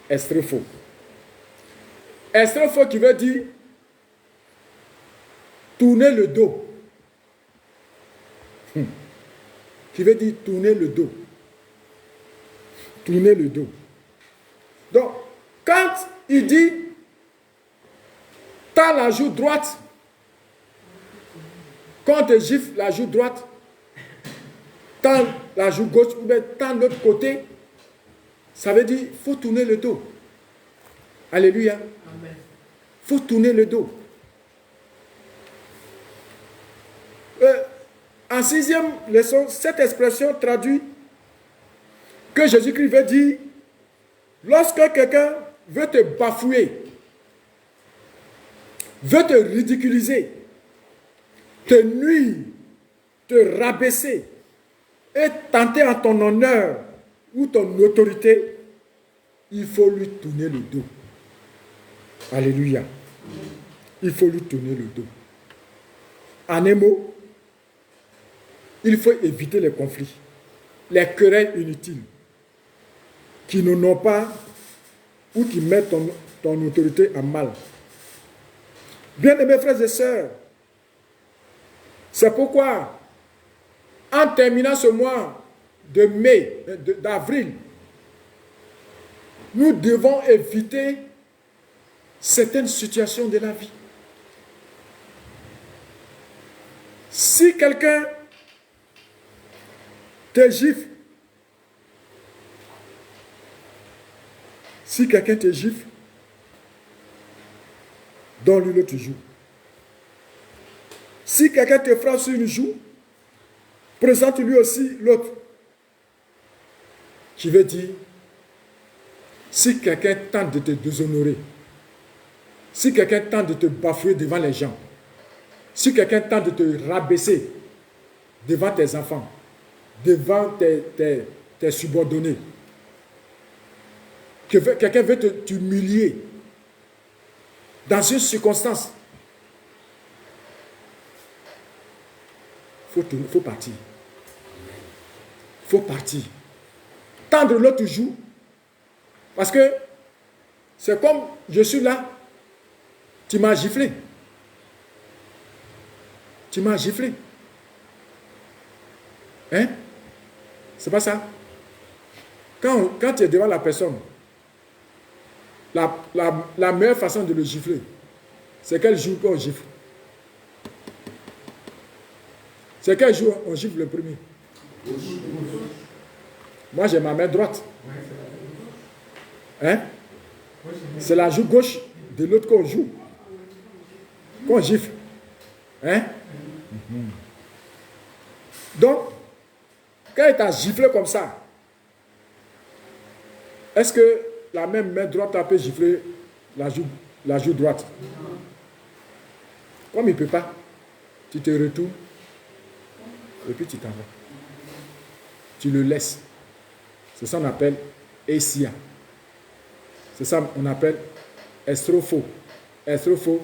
[SPEAKER 1] Estrepho. Estrepho qui veut dire tourner le dos. Qui veut dire tourner le dos. Tourner le dos. Donc, quand il dit tends la joue droite, quand on te gifle la joue droite, tends la joue gauche ou bien tends l'autre côté, ça veut dire qu'il faut tourner le dos. Alléluia. Il faut tourner le dos. En sixième leçon, cette expression traduit que Jésus-Christ veut dire, lorsque quelqu'un veut te bafouer, veut te ridiculiser, te nuire, te rabaisser et tenter en ton honneur ou ton autorité, il faut lui tourner le dos. Alléluia. Il faut lui tourner le dos. En un mot, il faut éviter les conflits, les querelles inutiles qui n'ont pas ou qui mettent ton autorité en mal. Bien-aimés frères et sœurs, c'est pourquoi, en terminant ce mois de mai, d'avril, nous devons éviter certaines situations de la vie. Si quelqu'un te gifle, donne-lui l'autre joue. Si quelqu'un te frappe sur une joue, présente-lui aussi l'autre. Qui veut dire, si quelqu'un tente de te déshonorer, si quelqu'un tente de te bafouer devant les gens, Si quelqu'un tente de te rabaisser devant tes enfants, devant tes subordonnés, quelqu'un veut t'humilier dans une circonstance, il faut partir. Il faut partir. Tendre l'autre joue. Parce que c'est comme je suis là, tu m'as giflé. Tu m'as giflé. Hein? C'est pas ça? Quand tu es devant la personne, la meilleure façon de le gifler, c'est quel jour qu'on gifle. C'est quel jour on gifle le premier? Moi, j'ai ma main droite. Hein? C'est la joue gauche de l'autre qu'on joue. Qu'on gifle. Hein? Donc, quand il t'a giflé comme ça, est-ce que la même main droite peut gifler la joue droite? Comme il ne peut pas, tu te retournes et puis tu t'en vas. Tu le laisses. C'est ça qu'on appelle Essia. C'est ça qu'on appelle estropho. Estropho,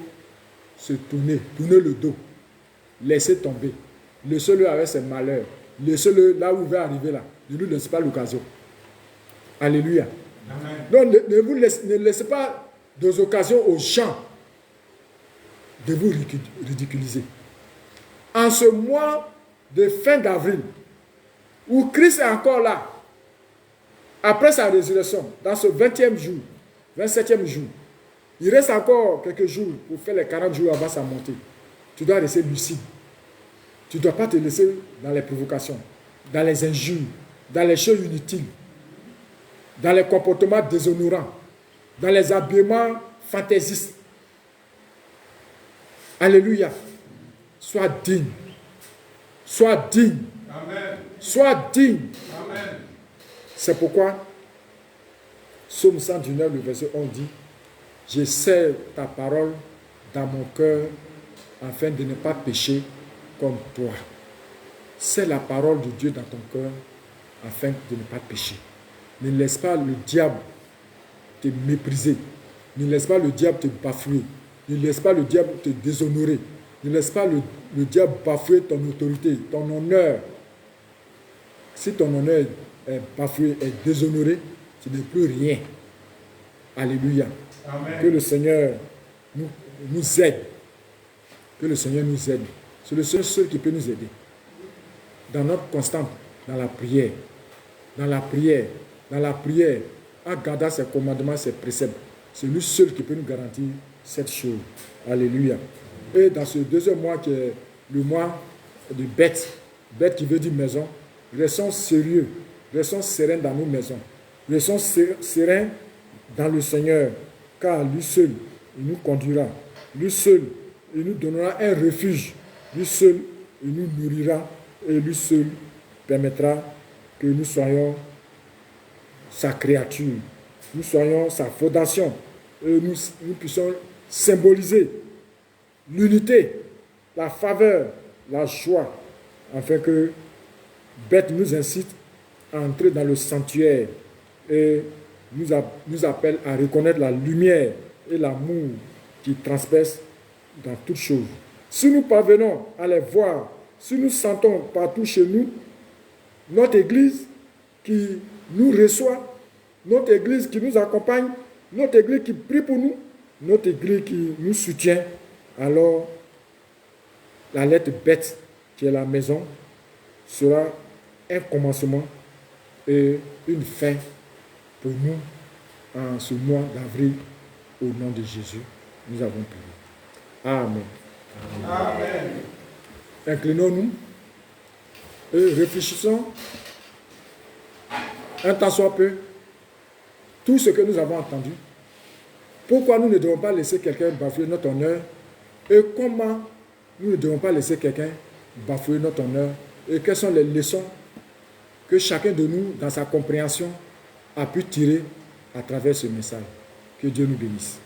[SPEAKER 1] se tourner le dos, laisser tomber. Laissez-le avec ses malheurs. Laissez-le là où il va arriver là. Ne lui laissez pas l'occasion. Alléluia. Donc ne laissez pas des occasions aux gens de vous ridiculiser. En ce mois de fin d'avril, où Christ est encore là, après sa résurrection, dans ce 20e jour, 27e jour, il reste encore quelques jours pour faire les 40 jours avant sa montée. Tu dois rester lucide. Tu ne dois pas te laisser dans les provocations, dans les injures, dans les choses inutiles, dans les comportements déshonorants, dans les habillements fantaisistes. Alléluia. Sois digne. Sois digne.
[SPEAKER 3] Amen.
[SPEAKER 1] Sois digne.
[SPEAKER 3] Amen.
[SPEAKER 1] C'est pourquoi, Psaume 119, le verset 11 dit, « Je serre ta parole dans mon cœur afin de ne pas pécher comme toi. » C'est la parole de Dieu dans ton cœur afin de ne pas pécher. Ne laisse pas le diable te mépriser. Ne laisse pas le diable te bafouer. Ne laisse pas le diable te déshonorer. Ne laisse pas le diable bafouer ton autorité, ton honneur. Si ton honneur est bafoué, est déshonoré, tu n'es plus rien. Alléluia. Amen. Que le Seigneur nous aide. Que le Seigneur nous aide. C'est le seul qui peut nous aider. Dans notre constante, dans la prière. Dans la prière. Dans la prière. En gardant ses commandements, ses préceptes. C'est lui seul qui peut nous garantir cette chose. Alléluia. Et dans ce deuxième mois qui est le mois de Beth, Beth qui veut dire maison, restons sérieux, restons sereins dans nos maisons. Restons sereins dans le Seigneur, car lui seul, il nous conduira. Lui seul, il nous donnera un refuge. Lui seul, il nous nourrira. Et lui seul permettra que nous soyons sa créature. Nous soyons sa fondation. Et nous puissions symboliser l'unité, la faveur, la joie, afin que Beth nous incite à entrer dans le sanctuaire et nous appelle à reconnaître la lumière et l'amour qui transperce dans toutes choses. Si nous parvenons à les voir, si nous sentons partout chez nous notre Église qui nous reçoit, notre Église qui nous accompagne, notre Église qui prie pour nous, notre Église qui nous soutient, alors la lettre Beth, qui est la maison, sera un commencement et une fin pour nous en ce mois d'avril. Au nom de Jésus, nous avons prié. Amen.
[SPEAKER 3] Amen.
[SPEAKER 1] Inclinons-nous et réfléchissons un temps soit peu tout ce que nous avons entendu. Pourquoi nous ne devons pas laisser quelqu'un bafouer notre honneur et comment nous ne devons pas laisser quelqu'un bafouer notre honneur et quelles sont les leçons que chacun de nous, dans sa compréhension, a pu tirer à travers ce message. Que Dieu nous bénisse.